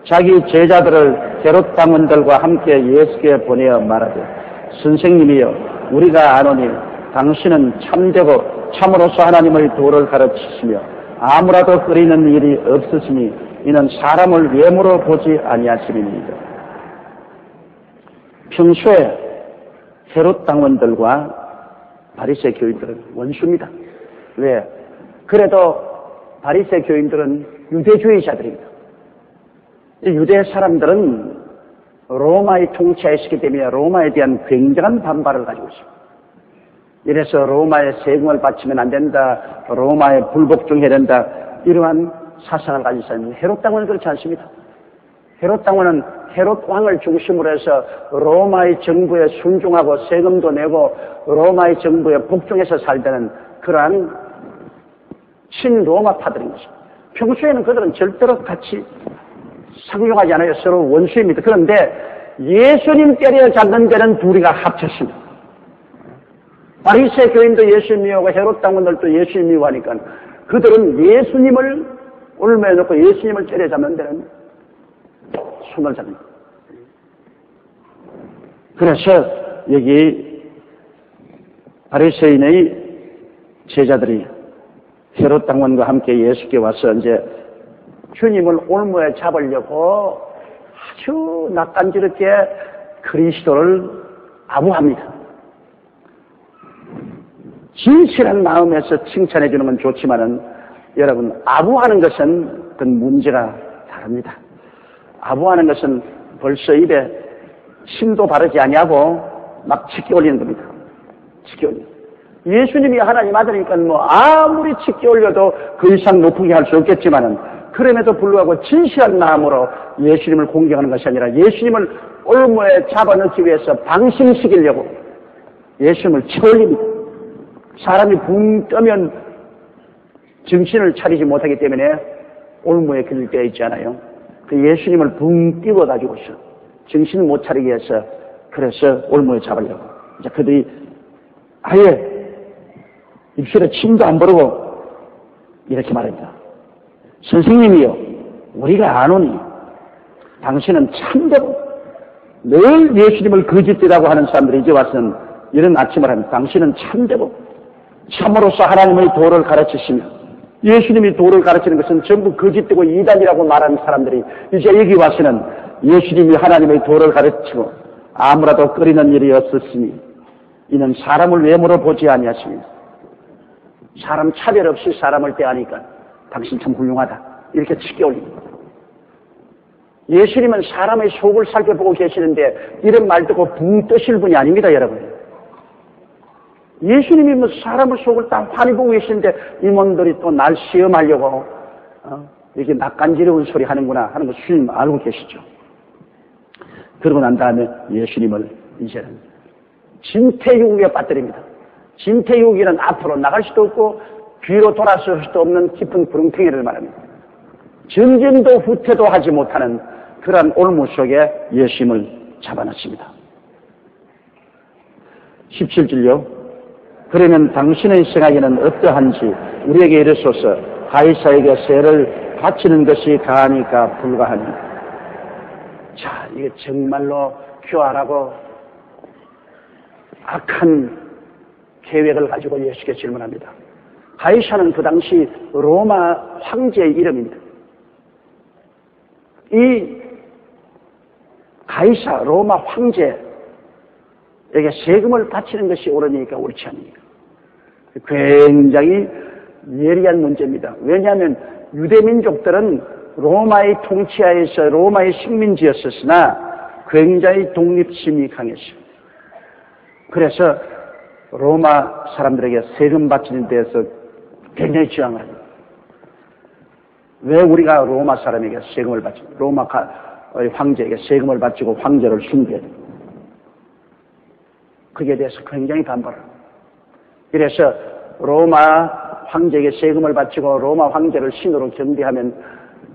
자기 제자들을 헤롯 당원들과 함께 예수께 보내어 말하되 선생님이여 우리가 아노니 당신은 참되고 참으로서 하나님의 도를 가르치시며 아무라도 끓이는 일이 없으시니 이는 사람을 외모로 보지 아니하심이니이다. 평소에 헤롯 당원들과 바리새 교인들은 원수입니다. 왜? 그래도 바리새 교인들은 유대주의자들입니다. 유대 사람들은 로마의 통치하에 있기 때문에 로마에 대한 굉장한 반발을 가지고 있습니다. 이래서 로마의 세금을 바치면 안 된다, 로마에 불복종해야 된다, 이러한 사상을 가지고 있는 헤롯 당원은 그렇지 않습니다. 헤롯 당원은 헤롯 왕을 중심으로 해서 로마의 정부에 순종하고 세금도 내고 로마의 정부에 복종해서 살다는 그러한 친로마파들인 것입니다. 평소에는 그들은 절대로 같이 상종하지 않아요. 서로 원수입니다. 그런데 예수님 때려잡는 데는 둘이가 합쳤습니다. 바리새 교인도 예수님 미워하고 헤롯 당원들도 예수님 미워하니까 그들은 예수님을 올매어 놓고 예수님을 때려잡는 데는 손을 잡는 거예요. 그래서 여기 바리새인의 제자들이 헤롯 당원과 함께 예수께 와서 이제 주님을 올무에 잡으려고 아주 낯간지럽게 그리스도를 아부합니다. 진실한 마음에서 칭찬해 주는 건 좋지만은 여러분 아부하는 것은 그 문제가 다릅니다. 아부하는 것은 벌써 입에 침도 바르지 아니하고 막 치켜 올리는 겁니다. 치켜 올리는. 예수님이 하나님 아들이니까 뭐 아무리 치켜 올려도 그 이상 높게 할 수 없겠지만은 그럼에도 불구하고 진실한 마음으로 예수님을 공경하는 것이 아니라 예수님을 올무에 잡아넣기 위해서 방심시키려고 예수님을 쳐올립니다. 사람이 붕 뜨면 정신을 차리지 못하기 때문에 올무에 걸릴 때 있잖아요. 그 예수님을 붕 띄워가지고서 정신을 못 차리게 해서 그래서 올무에 잡으려고. 이제 그들이 아예 입술에 침도 안 바르고 이렇게 말합니다. 선생님이요, 우리가 아노니 당신은 참되고 늘 예수님을 거짓되다고 하는 사람들이 이제 와서는 이런 아침을 합니다. 당신은 참되고 참으로서 하나님의 도를 가르치시며 예수님이 도를 가르치는 것은 전부 거짓되고 이단이라고 말하는 사람들이 이제 여기 와서는 예수님이 하나님의 도를 가르치고 아무라도 끓이는 일이 없었으니 이는 사람을 외모로 보지 아니하십니다. 사람 차별 없이 사람을 대하니까 당신 참 훌륭하다. 이렇게 치켜 올립니다. 예수님은 사람의 속을 살펴보고 계시는데 이런 말 듣고 붕 뜨실 분이 아닙니다, 여러분. 예수님이 뭐 사람의 속을 딱 환히 보고 계시는데 임원들이 또 날 시험하려고 이렇게 낯간지러운 소리 하는구나 하는 거 주님 알고 계시죠. 그러고 난 다음에 예수님을 이제는 진퇴유혹에 빠뜨립니다. 진퇴유혹에는 앞으로 나갈 수도 없고 뒤로 돌아설 수도 없는 깊은 구렁텅이를 말합니다. 전진도 후퇴도 하지 못하는 그러한 올무 속에 예수님을 잡아놨습니다. 17절요. 그러면 당신의 생각에는 어떠한지 우리에게 이르소서. 가이사에게 세를 바치는 것이 가하니까 불가하니. 자, 이게 정말로 교활하고 악한 계획을 가지고 예수께 질문합니다. 가이사는 그 당시 로마 황제의 이름입니다. 이 가이사 로마 황제에게 세금을 바치는 것이 옳으니까 옳지 않습니까? 굉장히 예리한 문제입니다. 왜냐하면 유대민족들은 로마의 통치하에서 로마의 식민지였었으나 굉장히 독립심이 강했어요. 그래서 로마 사람들에게 세금 바치는 데에서 굉장히 저항합니다. 왜 우리가 로마 사람에게 세금을 바치고 로마 황제에게 세금을 바치고 황제를 숭배해야 됩니까? 그에 대해서 굉장히 반발합니다. 그래서 로마 황제에게 세금을 바치고 로마 황제를 신으로 경배하면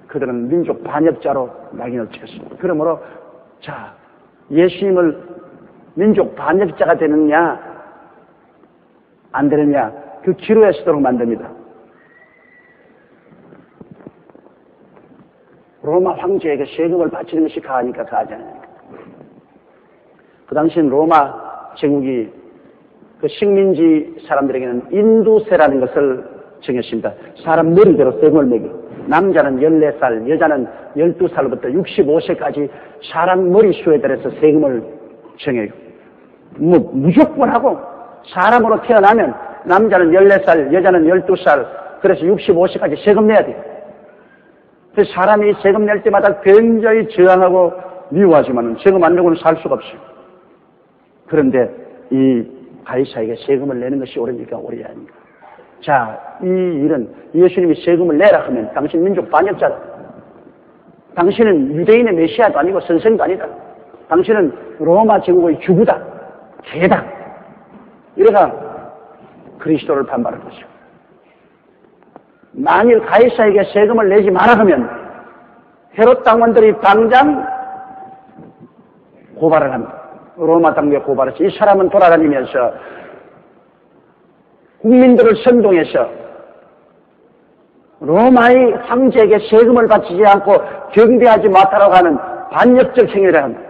그들은 민족 반역자로 낙인을 찍었습니다. 그러므로 자, 예수님을 민족 반역자가 되느냐 안 되느냐 그 기로에 서도록 만듭니다. 로마 황제에게 세금을 바치는 것이 가하니까 가하지 않으니까. 그 당시엔 로마 제국이 그 식민지 사람들에게는 인두세라는 것을 정했습니다. 사람 머리대로 세금을 매기고 남자는 14살, 여자는 12살부터 65세까지 사람 머리수에 따라서 세금을 정해요. 무조건 하고 사람으로 태어나면 남자는 14살, 여자는 12살, 그래서 65세까지 세금 내야 돼요. 그래서 사람이 세금 낼 때마다 굉장히 저항하고 미워하지만 세금 안 내고는 살 수가 없어요. 그런데 이 가이사에게 세금을 내는 것이 옳으니까 옳아야 합니다. 자, 이 일은 예수님이 세금을 내라 하면 당신 민족 반역자다. 당신은 유대인의 메시아도 아니고 선생도 아니다. 당신은 로마 제국의 주구다. 개다. 이래가 그리스도를 반발할 것이고, 만일 가이사에게 세금을 내지 마라 하면 헤롯 당원들이 당장 고발을 합니다. 로마 당국에 고발해서 이 사람은 돌아다니면서 국민들을 선동해서 로마의 황제에게 세금을 바치지 않고 경배하지 못하라고 하는 반역적 행위를 합니다.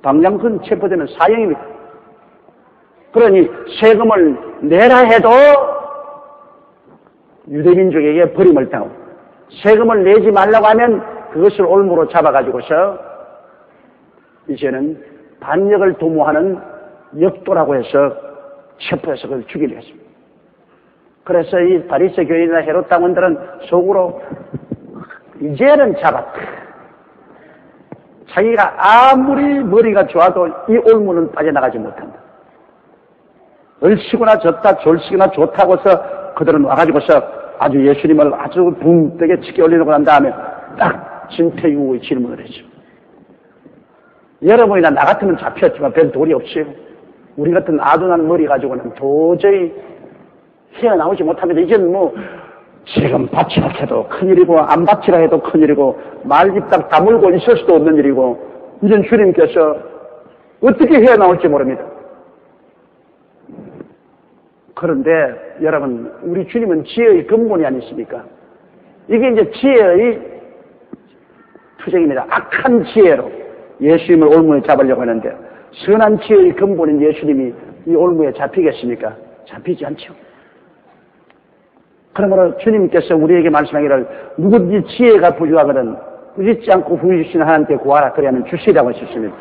당장 그건 체포되면 사형입니다. 그러니 세금을 내라 해도 유대민족에게 버림을 당하고, 세금을 내지 말라고 하면 그것을 올무로 잡아가지고서 이제는 반역을 도모하는 역도라고 해서 체포해서 그걸 죽이려 했습니다. 그래서 이 바리새 교인이나 헤롯 당원들은 속으로 이제는 잡았다. 자기가 아무리 머리가 좋아도 이 올무는 빠져나가지 못한다. 얼씨구나 졌다 졸씨구나 좋다고서 그들은 와가지고서 아주 예수님을 아주 붕뜨게 치게 올리려고 난 다음에 딱 진퇴유의 질문을 했죠. 여러분이나 나 같으면 잡혔지만 별 도리 없어요. 우리 같은 아둔한 머리 가지고는 도저히 헤어나오지 못합니다. 이제는 지금 바치라 해도 큰일이고 안 바치라 해도 큰일이고 말집 딱 다물고 있을 수도 없는 일이고, 이젠 주님께서 어떻게 헤어나올지 모릅니다. 그런데 여러분, 우리 주님은 지혜의 근본이 아니십니까? 이게 이제 지혜의 투쟁입니다. 악한 지혜로 예수님을 올무에 잡으려고 하는데, 선한 지혜의 근본인 예수님이 이 올무에 잡히겠습니까? 잡히지 않죠. 그러므로 주님께서 우리에게 말씀하기를 누구든지 지혜가 부족하거든 부짓지 않고 후이주신 하나님께 구하라, 그래야만 주시라고 하셨습니다.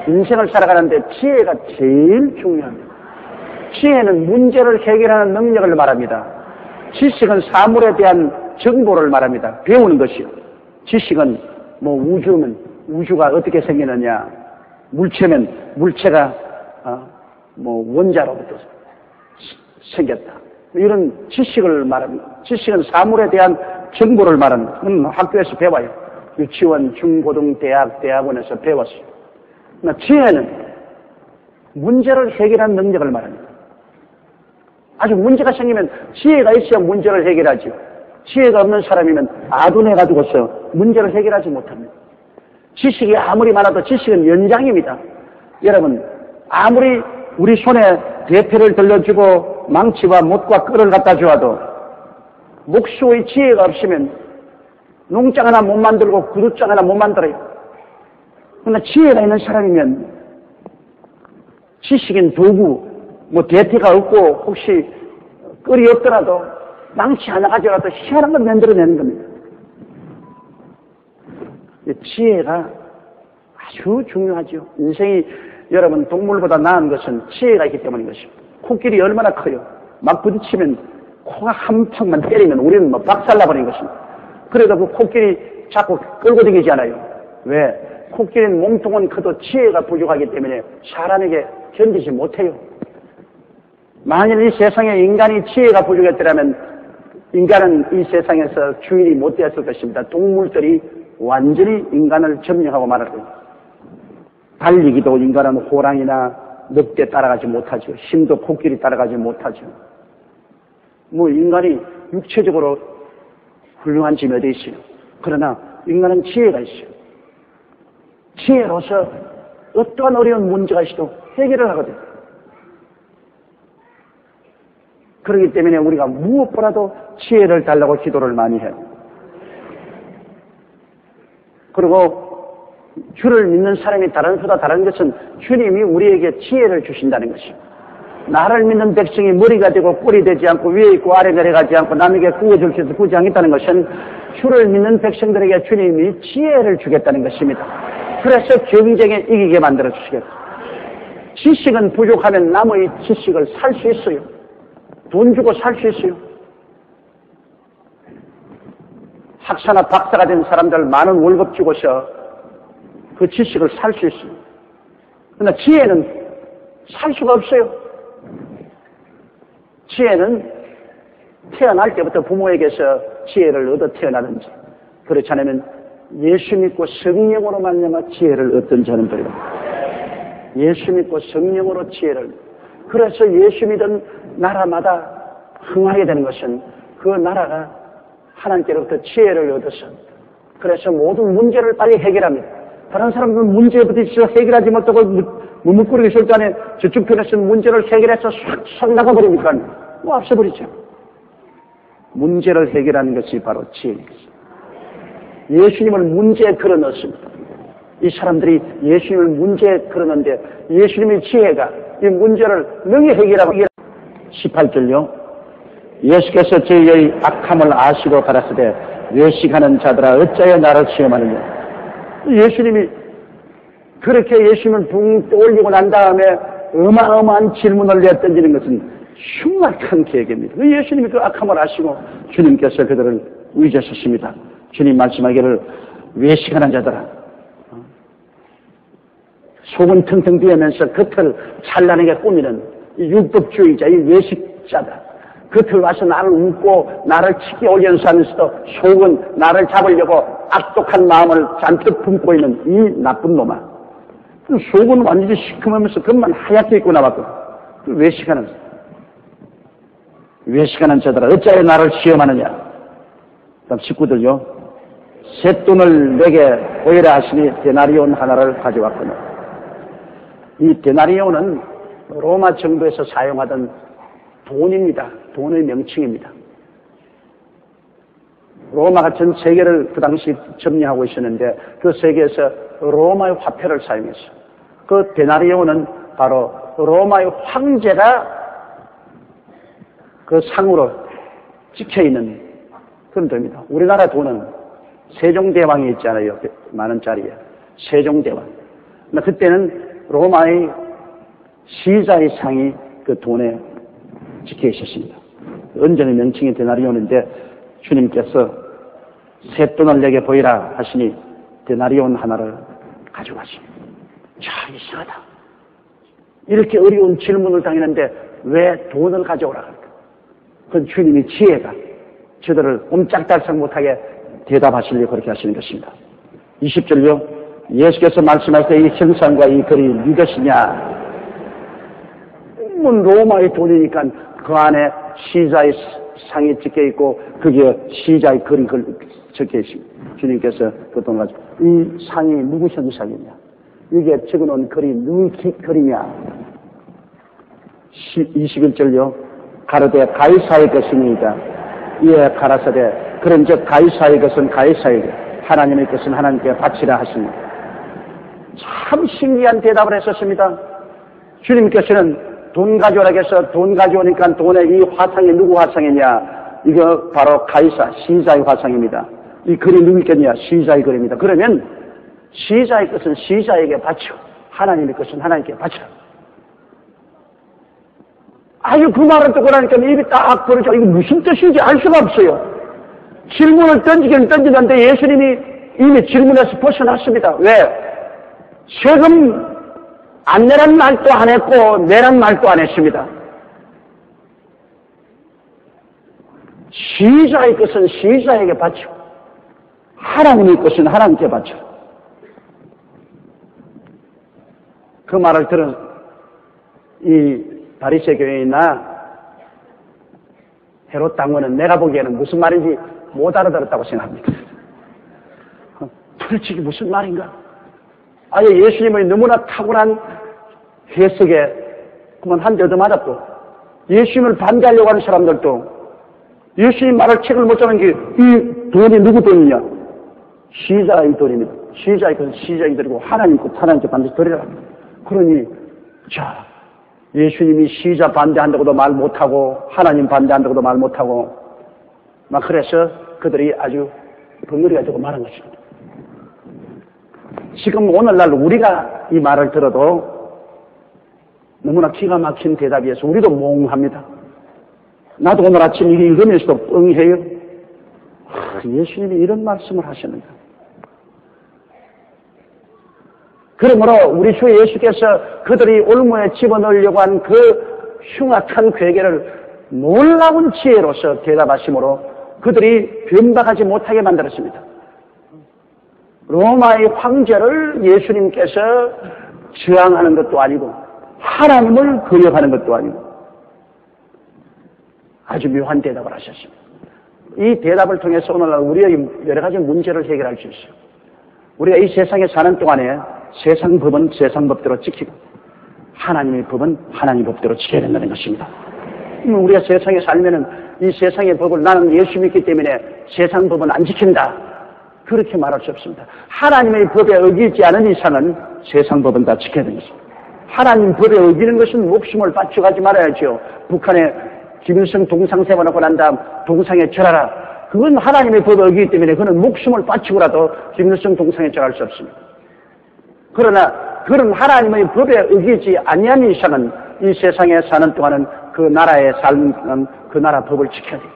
인생을 살아가는데 지혜가 제일 중요합니다. 지혜는 문제를 해결하는 능력을 말합니다. 지식은 사물에 대한 정보를 말합니다. 배우는 것이요. 지식은 우주면 우주가 어떻게 생기느냐, 물체면 물체가 원자로부터 생겼다, 이런 지식을 말합니다. 지식은 사물에 대한 정보를 말하는, 학교에서 배워요. 유치원, 중고등, 대학원에서 배웠어요. 지혜는 문제를 해결하는 능력을 말합니다. 아주 문제가 생기면 지혜가 있어야 문제를 해결하죠. 지혜가 없는 사람이면 아둔해가지고서 문제를 해결하지 못합니다. 지식이 아무리 많아도 지식은 연장입니다. 여러분, 아무리 우리 손에 대패를 들려주고 망치와 못과 끌을 갖다 주어도 목수의 지혜가 없으면 농장 하나 못 만들고 구두장 하나 못 만들어요. 그러나 지혜가 있는 사람이면 지식인 도구, 대패가 없고 혹시 끌이 없더라도 망치 하나 가져가도 희한한 걸 만들어내는 겁니다. 지혜가 아주 중요하죠. 인생이 여러분 동물보다 나은 것은 지혜가 있기 때문인 것입니다. 코끼리 얼마나 커요. 막 부딪히면 코가 한 팍만 때리면 우리는 박살나버린 것입니다. 그래도 그 코끼리 자꾸 끌고 다니잖아요. 왜? 코끼리는 몸통은 커도 지혜가 부족하기 때문에 사람에게 견디지 못해요. 만일 이 세상에 인간이 지혜가 부족했더라면 인간은 이 세상에서 주인이 못 되었을 것입니다. 동물들이 완전히 인간을 점령하고 말할 거예요. 달리기도 인간은 호랑이나 늑대 따라가지 못하죠. 힘도 코끼리 따라가지 못하죠. 인간이 육체적으로 훌륭한 점이 어디 있어요. 그러나 인간은 지혜가 있어요. 지혜로서 어떠한 어려운 문제가 있어도 해결을 하거든요. 그렇기 때문에 우리가 무엇보다도 지혜를 달라고 기도를 많이 해요. 그리고 주를 믿는 사람이 다른 수다 다른 것은 주님이 우리에게 지혜를 주신다는 것입니다. 나를 믿는 백성이 머리가 되고 뿔이 되지 않고 위에 있고 아래가 내려가지 않고 남에게 구워줄 수 있어 구지 않겠다는 것은 주를 믿는 백성들에게 주님이 지혜를 주겠다는 것입니다. 그래서 경쟁에 이기게 만들어 주시겠다. 지식은 부족하면 남의 지식을 살 수 있어요. 돈 주고 살 수 있어요. 학사나 박사가 된 사람들 많은 월급 주고서 그 지식을 살 수 있어요. 그러나 지혜는 살 수가 없어요. 지혜는 태어날 때부터 부모에게서 지혜를 얻어 태어나든지 그렇지 않으면 예수 믿고 성령으로 말미암아 지혜를 얻던 자는 들이다. 예수 믿고 성령으로 지혜를. 그래서 예수 믿은 나라마다 흥하게 되는 것은 그 나라가 하나님께로부터 지혜를 얻어서 그래서 모든 문제를 빨리 해결합니다. 다른 사람들은 문제에 부딪혀 해결하지 못하고 무뭇거리고 있을 때 안에 저쪽 편에서는 문제를 해결해서 싹 나가버리니까 뭐 앞서버리죠. 문제를 해결하는 것이 바로 지혜입니다. 예수님을 문제에 걸어넣습니다. 이 사람들이 예수님을 문제에 걸어넣는데 예수님의 지혜가 이 문제를 능히 해결하고 18절요. 예수께서 저희의 악함을 아시고 가라사대 외식하는 자들아 어찌하여 나를 시험하느냐. 예수님이 그렇게 예수님을 붕 떠올리고 난 다음에 어마어마한 질문을 내던지는 것은 흉악한 계획입니다. 예수님이 그 악함을 아시고 주님께서 그들을 위조하셨습니다. 주님 말씀하기를 외식하는 자들아 속은 텅텅 비으면서 겉을 찬란하게 꾸미는 이 율법주의자, 이 외식자다. 겉을 와서 나를 웃고 나를 치기 올려서 하면서도 속은 나를 잡으려고 악독한 마음을 잔뜩 품고 있는 이 나쁜 놈아. 속은 완전히 시큼하면서 겉만 하얗게 입고 나왔거든. 외식하는 자들아 어찌하여 나를 시험하느냐. 그다음 19절요. 쇳돈을 내게 보이라 하시니 데나리온 하나를 가져왔거늘. 이 데나리온은 로마 정부에서 사용하던 돈입니다. 돈의 명칭입니다. 로마가 전 세계를 그 당시 점령하고 있었는데 그 세계에서 로마의 화폐를 사용했어요. 그 데나리온은 바로 로마의 황제가 그 상으로 찍혀있는 그런 돈입니다. 우리나라 돈은 세종대왕이 있잖아요. 만원짜리에. 세종대왕. 그때는 로마의 시자의 상이 그 돈에 찍혀 있었습니다. 언전의 명칭이 데나리온인데 주님께서 쇳돈을 내게 보이라 하시니 데나리온 하나를 가져가십니다. 참 이상하다. 이렇게 어려운 질문을 당했는데 왜 돈을 가져오라 할까? 그건 주님이 지혜가 저들을 옴짝달싹 못하게 대답하시려고 그렇게 하시는 것입니다. 20절요. 예수께서 말씀하실 때 이 형상과 이 글이 무엇이냐? 로마의 돈이니까 그 안에 시자의 상이 찍혀 있고 거기에 시자의 글이 적혀 있습니다. 주님께서 그 돈 가지고 이 상이 누구 형상이냐? 이게 적어놓은 글이 누구 글이냐? 21절요. 가로되 가이사의 것이니이다. 이에 가라사대 그런즉 가이사의 것은 가이사에게 하나님의 것은 하나님께 바치라 하시니 참 신기한 대답을 했었습니다. 주님께서는 돈 가져오라 해서 돈 가져오니까 돈에 이 화상이 누구 화상이냐? 이거 바로 가이사, 시자의 화상입니다. 이 글이 누구 있겠냐? 시자의 글입니다. 그러면 시자의 것은 시자에게 바쳐, 하나님의 것은 하나님께 바쳐. 아유, 그 말을 듣고 나니까 입이 딱 벌어져. 이거 무슨 뜻인지 알 수가 없어요. 질문을 던지긴 던지는데 예수님이 이미 질문에서 벗어났습니다. 왜? 세금 안 내란 말도 안 했고 내란 말도 안 했습니다. 시자의 것은 시자에게 바쳐. 하나님의 것은 하나님께 바쳐. 그 말을 들은 이 바리새 교회나 헤롯 당원은 내가 보기에는 무슨 말인지 못 알아들었다고 생각합니다. 도대체 무슨 말인가? 아예 예수님의 너무나 탁월한 해석에 그만 한 대 얻어맞았고 예수님을 반대하려고 하는 사람들도 예수님 말을 책을 못 잡는 게 이 돈이 누구 돈이냐? 시자의 돌입니다. 시자의 것은 시자의 돌이고 하나님 것 하나님께 반드시 드리라. 그러니 자 예수님이 시자 반대한다고도 말 못하고 하나님 반대한다고도 말 못하고 막 그래서 그들이 아주 벙어리가 되고 말한 것입니다. 지금 오늘날 우리가 이 말을 들어도 너무나 기가 막힌 대답이어서 우리도 몽합니다. 나도 오늘 아침 이게 읽으면서도 뻥해요. 예수님이 이런 말씀을 하셨는가. 그러므로 우리 주 예수께서 그들이 올무에 집어넣으려고 한 그 흉악한 괴계를 놀라운 지혜로서 대답하심으로 그들이 변박하지 못하게 만들었습니다. 로마의 황제를 예수님께서 저항하는 것도 아니고 하나님을 거역하는 것도 아니고 아주 묘한 대답을 하셨습니다. 이 대답을 통해서 오늘날 우리의 여러 가지 문제를 해결할 수 있어요. 우리가 이 세상에 사는 동안에 세상 법은 세상 법대로 지키고 하나님의 법은 하나님 법대로 지켜야 된다는 것입니다. 우리가 세상에 살면은 이 세상의 법을 나는 예수 믿기 때문에 세상 법은 안 지킨다. 그렇게 말할 수 없습니다. 하나님의 법에 어기지 않은 이상은 세상 법은 다 지켜야 되는 것입니다. 하나님 법에 어기는 것은 목숨을 바쳐가지 말아야죠. 북한에 김일성 동상 세워놓고 난 다음 동상에 절하라. 그건 하나님의 법에 어기기 때문에 그는 목숨을 바치고라도 김일성 동상에 절할 수 없습니다. 그러나 그런 하나님의 법에 어기지 아니한 이상은 이 세상에 사는 동안은 그 나라의 삶은 그 나라 법을 지켜야 돼요.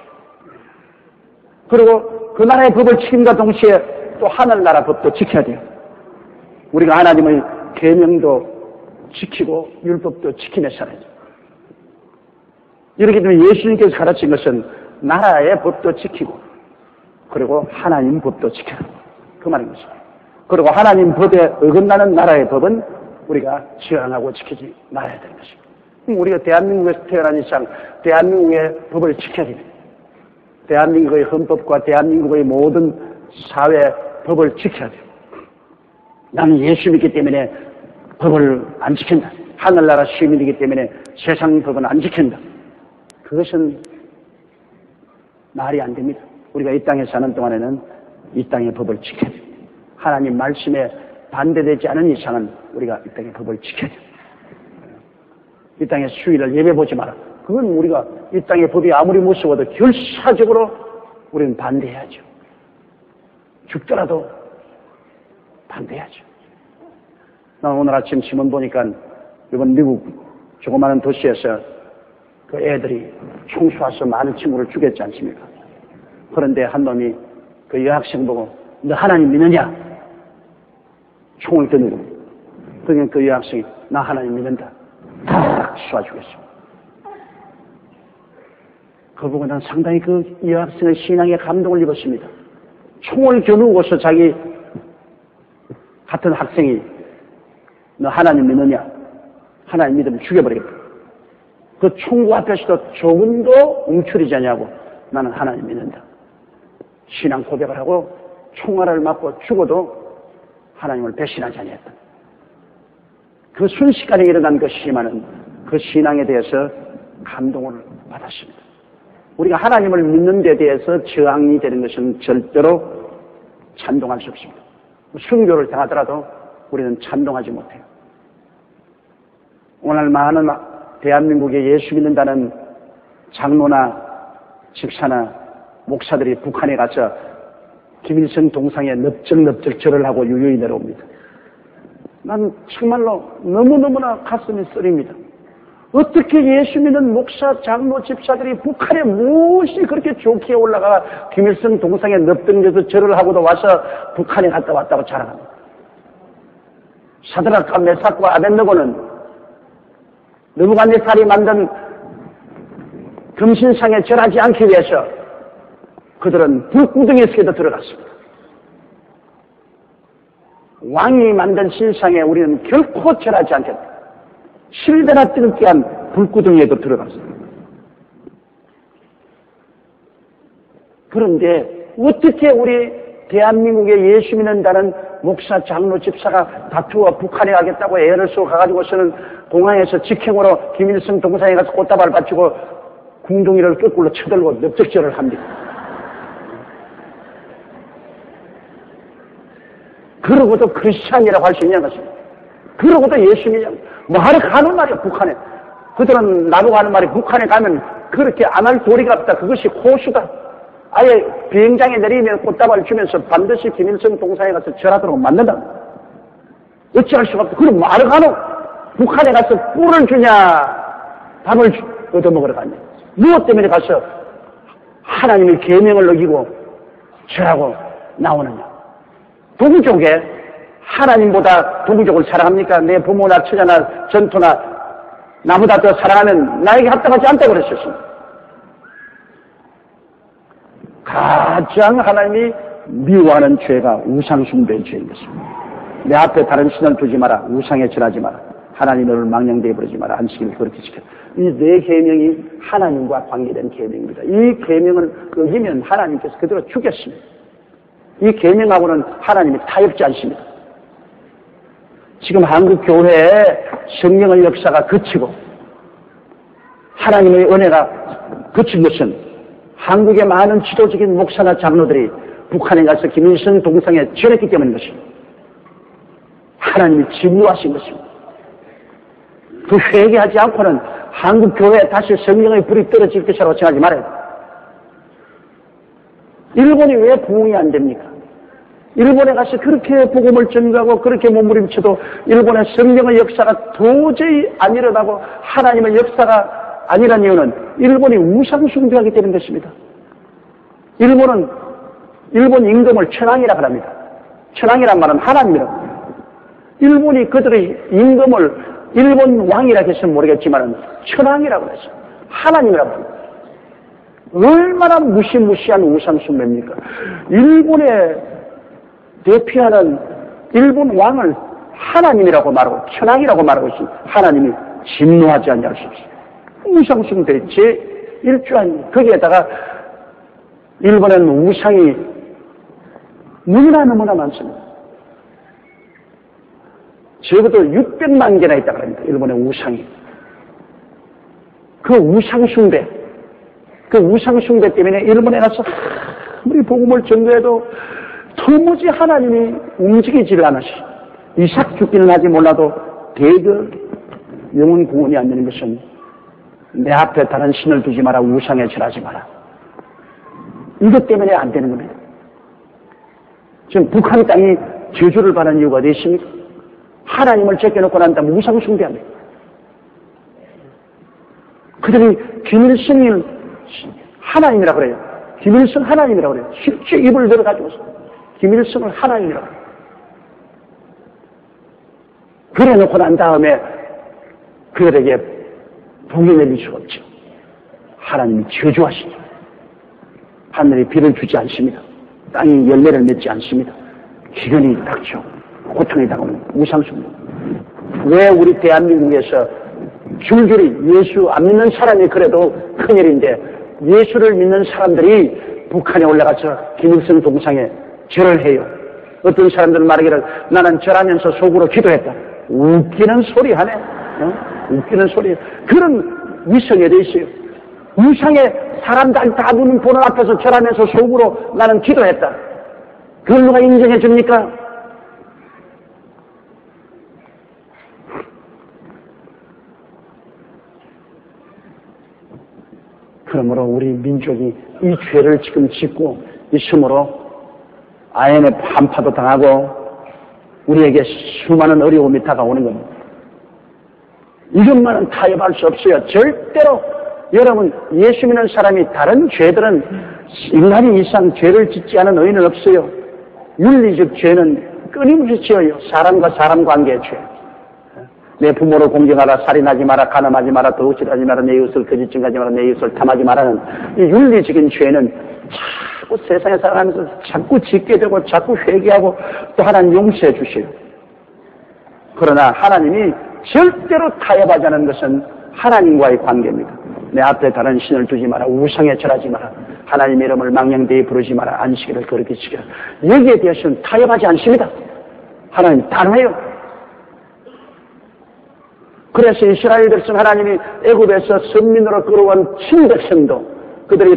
그리고 그 나라의 법을 지킴과 동시에 또 하늘나라 법도 지켜야 돼요. 우리가 하나님의 계명도 지키고 율법도 지키며 살아야죠. 이렇게 되면 예수님께서 가르친 것은 나라의 법도 지키고 그리고 하나님 법도 지켜라. 그 말인 것입니다. 그리고 하나님 법에 어긋나는 나라의 법은 우리가 저항하고 지키지 말아야 되는 것입니다. 우리가 대한민국에서 태어난 이상 대한민국의 법을 지켜야 됩니다. 대한민국의 헌법과 대한민국의 모든 사회 법을 지켜야 돼요. 나는 예수 믿기 때문에 법을 안 지킨다. 하늘나라 시민이기 때문에 세상 법은 안 지킨다. 그것은 말이 안 됩니다. 우리가 이 땅에 사는 동안에는 이 땅의 법을 지켜야 돼요. 하나님 말씀에 반대되지 않은 이상은 우리가 이 땅의 법을 지켜야 돼요. 이 땅에 수일을 예배 보지 마라. 그건 우리가 이 땅의 법이 아무리 무서워도 결사적으로 우리는 반대해야죠. 죽더라도 반대해야죠. 나 오늘 아침 신문 보니까 이번 미국 조그마한 도시에서 그 애들이 총 쏴서 많은 친구를 죽였지 않습니까? 그런데 한 놈이 그 여학생 보고 너 하나님 믿느냐? 총을 던지고 그러니까 그 여학생이 나 하나님 믿는다. 탁 쏴 죽였어. 그거 보고 난 상당히 그 여학생의 신앙에 감동을 입었습니다. 총을 겨누고서 자기 같은 학생이 너 하나님 믿느냐? 하나님 믿으면 죽여버리겠다. 그 총구 앞에서도 조금도 움츠리지 않냐고 나는 하나님 믿는다. 신앙 고백을 하고 총알을 맞고 죽어도 하나님을 배신하지 아니했다. 그 순식간에 일어난 것이지만은 그 신앙에 대해서 감동을 받았습니다. 우리가 하나님을 믿는 데 대해서 저항이 되는 것은 절대로 찬동할 수 없습니다. 순교를 당하더라도 우리는 찬동하지 못해요. 오늘 많은 대한민국에 예수 믿는다는 장로나 집사나 목사들이 북한에 가서 김일성 동상에 넙적넙적 절을 하고 유유히 내려옵니다. 난 정말로 너무너무나 가슴이 쓰립니다. 어떻게 예수 믿는 목사, 장로, 집사들이 북한에 무엇이 그렇게 좋게 올라가 김일성 동상에 넙적너적 절을 하고도 와서 북한에 갔다 왔다고 자랑합니다. 사드락과 메삭과 아벳느고는 느부갓네살이 만든 금신상에 절하지 않기 위해서 그들은 불구덩이 속에도 들어갔습니다. 왕이 만든 신상에 우리는 결코 절하지 않겠다. 실베나 뜨겁게 한 불구덩이에도 들어갔습니다. 그런데 어떻게 우리 대한민국에 예수 믿는다는 목사, 장로, 집사가 다투어 북한에 가겠다고 애를 쓰고 가가지고서는 공항에서 직행으로 김일성 동상에 가서 꽃다발을 바치고 궁둥이를 거꾸로 쳐들고 넓적절을 합니다. 그러고도 크리스찬이라고 할 수 있냐는 것입니다. 그러고도 예수님이냐. 뭐하러 가는 말이야, 북한에. 그들은 나보고 하는 말이 북한에 가면 그렇게 안 할 도리가 없다. 그것이 호수다. 아예 비행장에 내리면 꽃다발을 주면서 반드시 김일성 동상에 가서 절하도록 만든다. 어찌할 수가 없다. 그럼 뭐하러 가노? 북한에 가서 꿀을 주냐, 밥을 얻어먹으러 가냐. 무엇 때문에 가서 하나님의 계명을 어기고 절하고 나오느냐. 동족에 하나님보다 동족을 사랑합니까? 내 부모나 처자나 전토나 나보다 더 사랑하면 나에게 합당하지 않다고 그랬었습니다. 가장 하나님이 미워하는 죄가 우상숭배의 죄인 것입니다. 내 앞에 다른 신을 두지 마라. 우상에 절하지 마라. 하나님을 망령되게 부르지 마라. 안식일을 그렇게 지켜. 이 네 계명이 하나님과 관계된 계명입니다. 이 계명을 어기면 하나님께서 그대로 죽였습니다. 이 계명하고는 하나님이 타협지 않습니다. 지금 한국 교회에 성령의 역사가 그치고 하나님의 은혜가 그친 것은 한국의 많은 지도적인 목사나 장로들이 북한에 가서 김일성 동상에 절했기 때문인 것입니다. 하나님이 진노하신 것입니다. 그 회개하지 않고는 한국 교회에 다시 성령의 불이 떨어질 것이라고 생각하지 말아요. 일본이 왜 부흥이 안 됩니까? 일본에 가서 그렇게 복음을 전가하고 그렇게 몸부림쳐도 일본의 성령의 역사가 도저히 안 일어나고 하나님의 역사가 아니란 이유는 일본이 우상숭배하기 때문인 것입니다. 일본 임금을 천황이라고 합니다. 천황이란 말은 하나님이라고 합니다. 일본이 그들의 임금을 일본 왕이라고 해서는 모르겠지만 천황이라고 해서 하나님이라고 합니다. 얼마나 무시무시한 우상숭배입니까? 일본의 대표하는 일본 왕을 하나님이라고 말하고 천황이라고 말하고 있습니다. 하나님이 진노하지 않냐 할 수 없습니다. 우상숭배 제1조 거기에다가 일본에는 우상이 너무나 많습니다. 적어도 600만 개나 있다고 합니다. 일본의 우상이. 그 우상숭배 때문에 일본에 가서 아무리 복음을 전도해도 도무지 하나님이 움직이지를 않으시. 이삭 죽기는 하지 몰라도 대거 영혼 구원이 안 되는 것은 내 앞에 다른 신을 두지 마라. 우상에 절하지 마라. 이것 때문에 안 되는 겁니다. 지금 북한 땅이 저주를 받는 이유가 어디 있습니까? 하나님을 제껴놓고 난 다음에 우상숭배합니다. 그들이 김일성을 하나님이라고 그래요. 김일성 하나님이라고 그래요. 실제 입을 들어가지고서 김일성을 하나님이라고 그래요. 그래 놓고 난 다음에 그들에게 복이 내릴 수가 없죠. 하나님이 저주하시죠. 하늘이 비를 주지 않습니다. 땅이 열매를 맺지 않습니다. 기근이 닥쳐 고통이 다가오는 우상숭배. 왜 우리 대한민국에서 줄줄이 예수 안 믿는 사람이 그래도 큰일인데 예수를 믿는 사람들이 북한에 올라가서 김일성 동상에 절을 해요. 어떤 사람들은 말하기를 나는 절하면서 속으로 기도했다. 웃기는 소리 하네. 웃기는 소리. 그런 위성에 돼 있어요. 우상에 사람들 다 보는 앞에서 절하면서 속으로 나는 기도했다. 그걸 누가 인정해 줍니까? 그러므로 우리 민족이 이 죄를 지금 짓고 있으므로 IMF 한파도 당하고 우리에게 수많은 어려움이 다가오는 겁니다. 이것만은 타협할 수 없어요. 절대로 여러분 예수 믿는 사람이 다른 죄들은 인간이 이상 죄를 짓지 않은 의인은 없어요. 윤리적 죄는 끊임없이 지어요. 사람과 사람 관계의 죄. 내 부모를 공경하라, 살인하지 마라, 간음하지 마라, 도둑질하지 마라, 내 이웃을 거짓 증거하지 마라, 내 이웃을 탐하지 마라는 이 윤리적인 죄는 자꾸 세상에 살아가면서 자꾸 짓게 되고 자꾸 회개하고 또 하나님 용서해 주셔요. 그러나 하나님이 절대로 타협하지 않은 것은 하나님과의 관계입니다. 내 앞에 다른 신을 두지 마라, 우상에 절하지 마라, 하나님의 이름을 망령되이 부르지 마라, 안식일을 거룩히 지켜라. 여기에 대해서는 타협하지 않습니다. 하나님 단호해요. 그래서 이스라엘 백성 하나님이 애굽에서 선민으로 끌어온 친백성도 그들이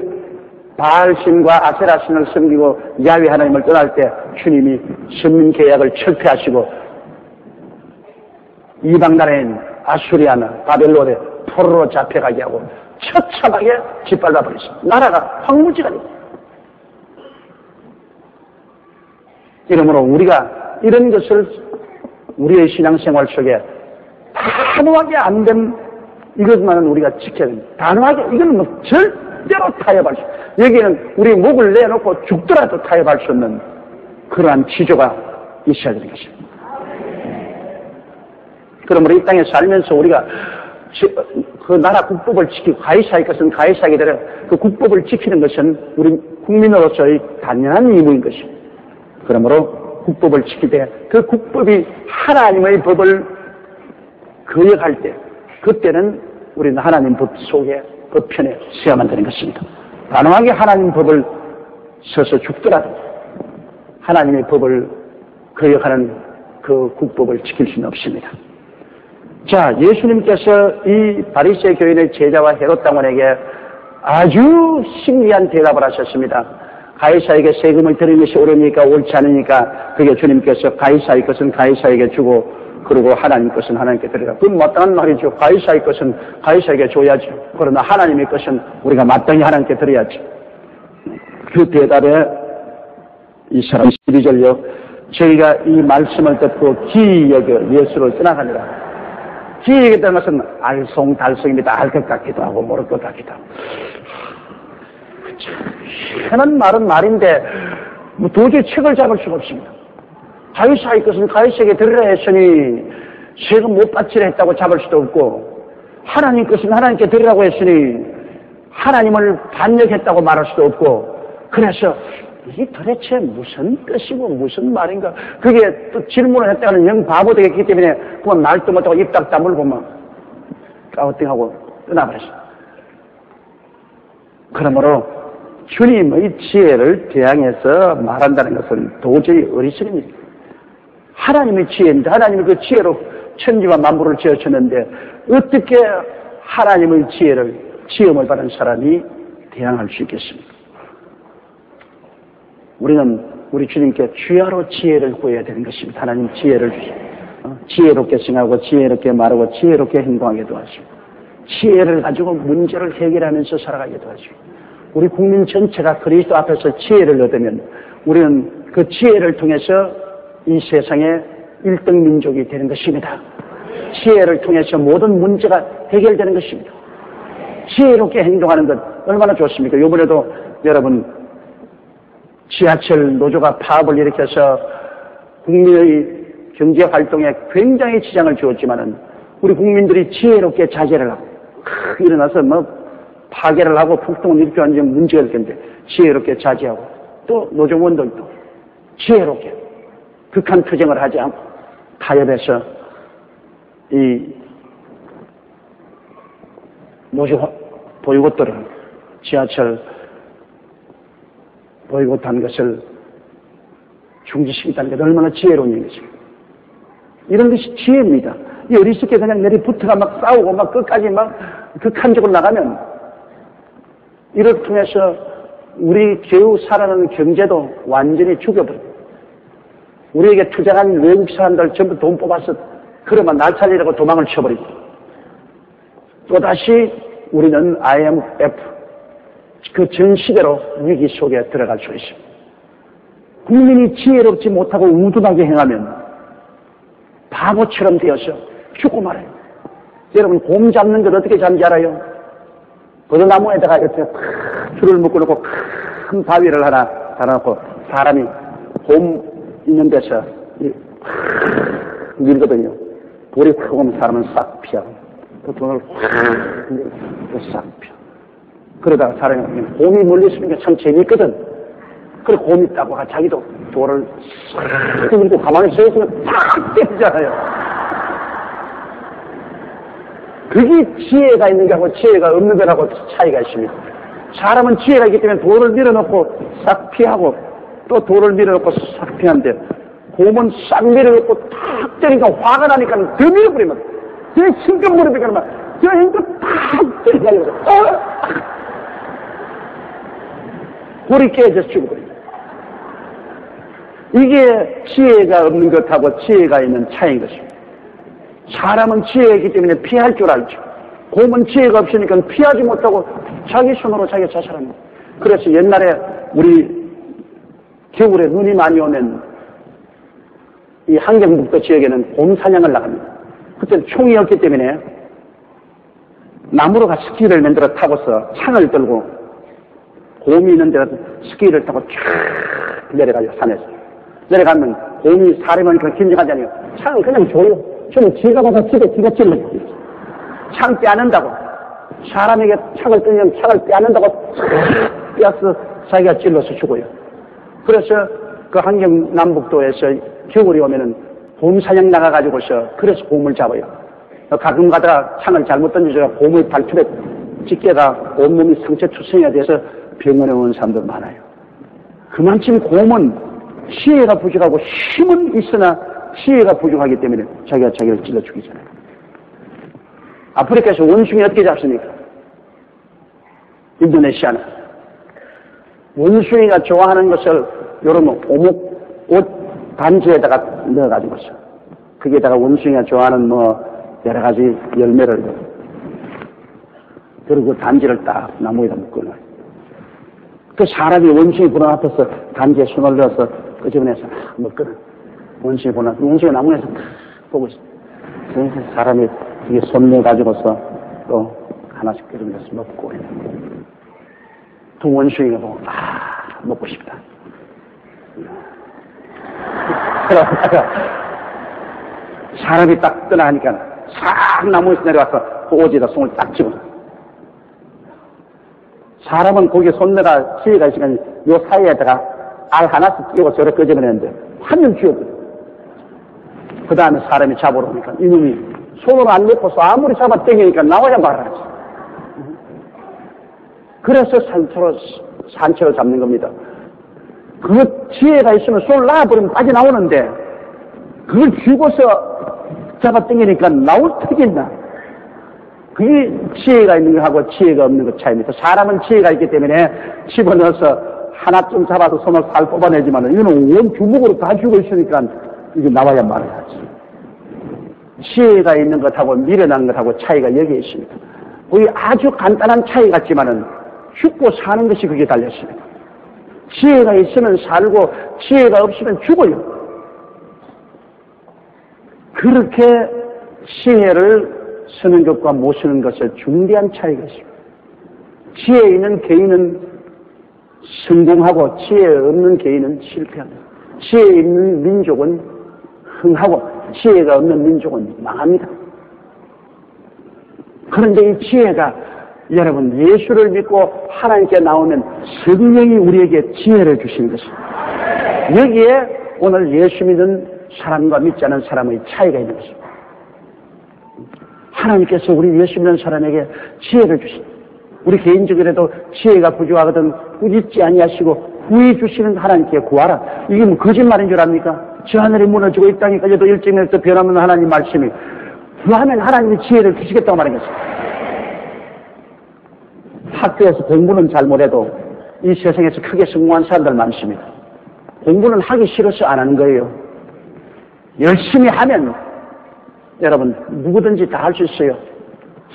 바알신과 아세라신을 섬기고 야훼 하나님을 떠날 때 주님이 선민 계약을 철폐하시고 이방 나라인 아수리아나 바벨론에 포로로 잡혀가게 하고 처참하게 짓밟아 버렸습니다. 나라가 황무지가 됩니다. 이러므로 우리가 이런 것을 우리의 신앙생활 속에 단호하게 안 된 이것만은 우리가 지켜야 됩니다. 단호하게 이건 뭐 절대로 타협할 수 없습니다. 여기에는 우리 목을 내놓고 죽더라도 타협할 수 없는 그러한 기조가 있어야 되는 것입니다. 그러므로 이 땅에 살면서 우리가 그 나라 국법을 지키고 가이사의 것은 가이사에게 대해 그 국법을 지키는 것은 우리 국민으로서의 당연한 의무인 것입니다. 그러므로 국법을 지킬 때 그 국법이 하나님의 법을 거역할 때 그때는 우리는 하나님 법 속에 법편에 서야만 되는 것입니다. 단호하게 하나님 법을 서서 죽더라도 하나님의 법을 거역하는 그 국법을 지킬 수는 없습니다. 자, 예수님께서 이 바리새 교인의 제자와 헤롯 당원에게 아주 신기한 대답을 하셨습니다. 가이사에게 세금을 드리는 것이 옳으니까 옳지 않으니까 그게 주님께서 가이사의 것은 가이사에게 주고 그리고 하나님 것은 하나님께 드리라. 그건 마땅한 말이죠. 가이사의 것은 가이사에게 줘야죠. 그러나 하나님의 것은 우리가 마땅히 하나님께 드려야죠. 그 대답에 이 사람 12절요. 저희가 이 말씀을 듣고 기이 여겨 예수를 떠나가니라. 기이 여겼다는 것은 알쏭달쏭입니다. 알 것 같기도 하고 모를 것 같기도 하고. 희한한 말은 말인데 뭐 도저히 책을 잡을 수가 없습니다. 가이사의 것은 가이사에게 드리라 했으니 세금 못 받지라 했다고 잡을 수도 없고 하나님 것은 하나님께 드리라고 했으니 하나님을 반역했다고 말할 수도 없고 그래서 이게 도대체 무슨 뜻이고 무슨 말인가 그게 또 질문을 했다가는 영 바보 되겠기 때문에 그만 말도 못하고 입 딱 다물고 막 까우팅하고 떠나버렸어요. 그러므로 주님의 지혜를 대항해서 말한다는 것은 도저히 어리석입니다. 하나님의 지혜입니다. 하나님이 그 지혜로 천지와 만물을 지어쳤는데 어떻게 하나님의 지혜를 시험을 받은 사람이 대항할 수 있겠습니까? 우리는 우리 주님께 주야로 지혜를 구해야 되는 것입니다. 하나님 지혜를 주시고 지혜롭게 생각하고 지혜롭게 말하고 지혜롭게 행동하게 도와주시고 지혜를 가지고 문제를 해결하면서 살아가게 도와주시고 우리 국민 전체가 그리스도 앞에서 지혜를 얻으면 우리는 그 지혜를 통해서 이 세상의 1등 민족이 되는 것입니다. 지혜를 통해서 모든 문제가 해결되는 것입니다. 지혜롭게 행동하는 것 얼마나 좋습니까? 이번에도 여러분 지하철 노조가 파업을 일으켜서 국민의 경제활동에 굉장히 지장을 주었지만은 우리 국민들이 지혜롭게 자제를 하고 일어나서 뭐 파괴를 하고 폭동을 일으켜하는 게 문제가 될 텐데 지혜롭게 자제하고 또 노조원들도 지혜롭게 극한 투쟁을 하지 않고 타협해서 이 노조 보이콧들을 지하철 보이콧한 것을 중지시키다는 게 얼마나 지혜로운 일이십니까? 이런 것이 지혜입니다. 이 어리석게 그냥 내리붙어가 막 싸우고 막 끝까지 막 극한적으로 나가면 이를 통해서 우리 겨우 살아가는 경제도 완전히 죽여버립니다. 우리에게 투자한 외국 사람들 전부 돈 뽑아서 그러면 날 살리려고 도망을 쳐버리고 또다시 우리는 IMF 그 전 시대로 위기 속에 들어갈 수 있습니다. 국민이 지혜롭지 못하고 우둔하게 행하면 바보처럼 되어서 죽고 말아요. 여러분 곰 잡는 걸 어떻게 잡는지 알아요? 버드나무에다가 이렇게 줄을 묶어놓고 큰 바위를 하나 달아놓고 사람이 곰 있는 데서 밀거든요. 볼이 확 오면 사람은 싹 피하고 또 돈을 확 밀고 싹 피하고 그러다가 사람이 곰이 멀리 있으니까 참 재미있거든. 그래 곰이 있다고 자기도 돌을 싹 밀고 가만히 서 있으면 탁 때리잖아요. 그게 지혜가 있는 거하고 지혜가 없는 거하고 차이가 있습니다. 사람은 지혜가 있기 때문에 돌을 밀어놓고 싹 피하고 또 돌을 밀어놓고 싹 피하는데 곰은 싹 밀어놓고 탁 때리니까 화가 나니까 더 밀어버리면 더 힘껏 물어보니까 더 힘껏 탁 때리려고 돌이 깨져서 죽어버립니다. 이게 지혜가 없는 것하고 지혜가 있는 차이인 것입니다. 사람은 지혜가 있기 때문에 피할 줄 알죠. 곰은 지혜가 없으니까 피하지 못하고 자기 손으로 자기가 자살합니다. 그래서 옛날에 우리 겨울에 눈이 많이 오면 이 한경북도 지역에는 곰 사냥을 나갑니다. 그때는 총이 없기 때문에 나무로 스키를 만들어 타고서 창을 들고 곰이 있는 데서 스키를 타고 쫙 내려가요. 산에서 내려가면 곰이 사람은 그렇게 긴장하지 않아요. 창을 그냥 줘요. 저는 지가 가서 지가 찔러요. 창 빼앗는다고 사람에게 창을 뜨면 창을 빼앗는다고 빼앗어 자기가 찔러서 죽어요. 그래서 그 한경 남북도에서 겨울이 오면은 곰 사냥 나가가지고서 그래서 곰을 잡아요. 가끔 가다가 창을 잘못 던져서 곰의 발톱에 찢겨가 온몸이 상처 투성이가 돼서 병원에 오는 사람도 많아요. 그만큼 곰은 지혜가 부족하고 힘은 있으나 지혜가 부족하기 때문에 자기가 자기를 찔러 죽이잖아요. 아프리카에서 원숭이 어떻게 잡습니까? 인도네시아는 원숭이가 좋아하는 것을 여러분 오목 옷 단지에다가 넣어가지고서 거기에다가 원숭이가 좋아하는 여러 가지 열매를 그리고 단지를 딱 나무에다 묶어놔요. 그 사람이 원숭이 보는 앞에서 단지에 손을 넣어서 끄집어내서 먹거든. 원숭이 보는 원숭이 나무에서 보고 있어. 그래서 사람이 이게 손 내가지고서 또 하나씩 끄집어내서 먹고 두 원숭이가 보고 먹고 싶다. 그러다가 사람이 딱 떠나니까 싹 나무에서 내려와서 그 오지에다 손을 딱 집어서 사람은 거기에 손내가 지혜가 있으니까 요 사이에다가 알 하나씩 끼고 저를 끄집어내는데 한명 쥐었거든. 그 다음에 사람이 잡으러 오니까 이놈이 손으로 안 내고서 아무리 잡아 당기니까 나와야 말하지. 그래서 산채로 잡는 겁니다. 그 지혜가 있으면 손을 놔버리면 빠져나오는데 그걸 쥐고서 잡아 당기니까 나올 턱이 있나. 그게 지혜가 있는 것하고 지혜가 없는 것 차이입니다. 사람은 지혜가 있기 때문에 집어넣어서 하나쯤 잡아서 손을 살 뽑아내지만 이거는 온 주먹으로 다 쥐고 있으니까 이게 나와야 말해야지. 지혜가 있는 것하고 미련한 것하고 차이가 여기에 있습니다. 거의 아주 간단한 차이 같지만은 죽고 사는 것이 그게 달렸습니다. 지혜가 있으면 살고 지혜가 없으면 죽어요. 그렇게 지혜를 쓰는 것과 못 쓰는 것의 중대한 차이가 있습니다. 지혜 있는 개인은 성공하고 지혜 없는 개인은 실패합니다. 지혜 있는 민족은 흥하고 지혜가 없는 민족은 망합니다. 그런데 이 지혜가 여러분 예수를 믿고 하나님께 나오면 성령이 우리에게 지혜를 주시는 것입니다. 여기에 오늘 예수 믿는 사람과 믿지 않은 사람의 차이가 있는 것입니다. 하나님께서 우리 예수 믿는 사람에게 지혜를 주십니다. 우리 개인적으로도 지혜가 부족하거든 잊지 아니하시고 구해 주시는 하나님께 구하라. 이게 뭐 거짓말인 줄 압니까? 저 하늘이 무너지고 이 땅이 까지도 일정에서 변하는 하나님 말씀이 구하면 하나님이 지혜를 주시겠다고 말하겠습니다. 학교에서 공부는 잘 못해도 이 세상에서 크게 성공한 사람들 많습니다. 공부는 하기 싫어서 안 하는 거예요. 열심히 하면 여러분 누구든지 다 할 수 있어요.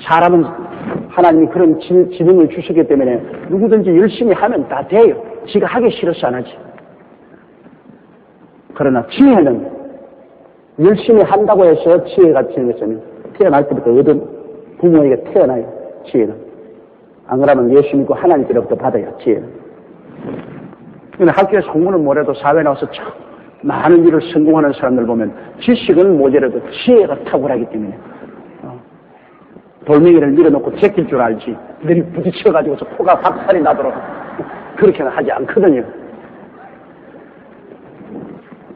사람은 하나님이 그런 지능을 주시기 때문에 누구든지 열심히 하면 다 돼요. 지가 하기 싫어서 안 하지. 그러나 지혜는 열심히 한다고 해서 지혜가 지는 것은 태어날 때부터 얻은 부모에게 태어나요. 지혜는. 안 그러면 예수 믿고 하나님께로부터 받아요. 지혜는. 근데 학교에서 공부는 못해도 사회에 나와서 참 많은 일을 성공하는 사람들 보면 지식은 모자라도 지혜가 탁월하기 때문에 돌멩이를 밀어놓고 제낄 줄 알지 늘 부딪혀가지고서 코가 박살이 나도록 그렇게는 하지 않거든요.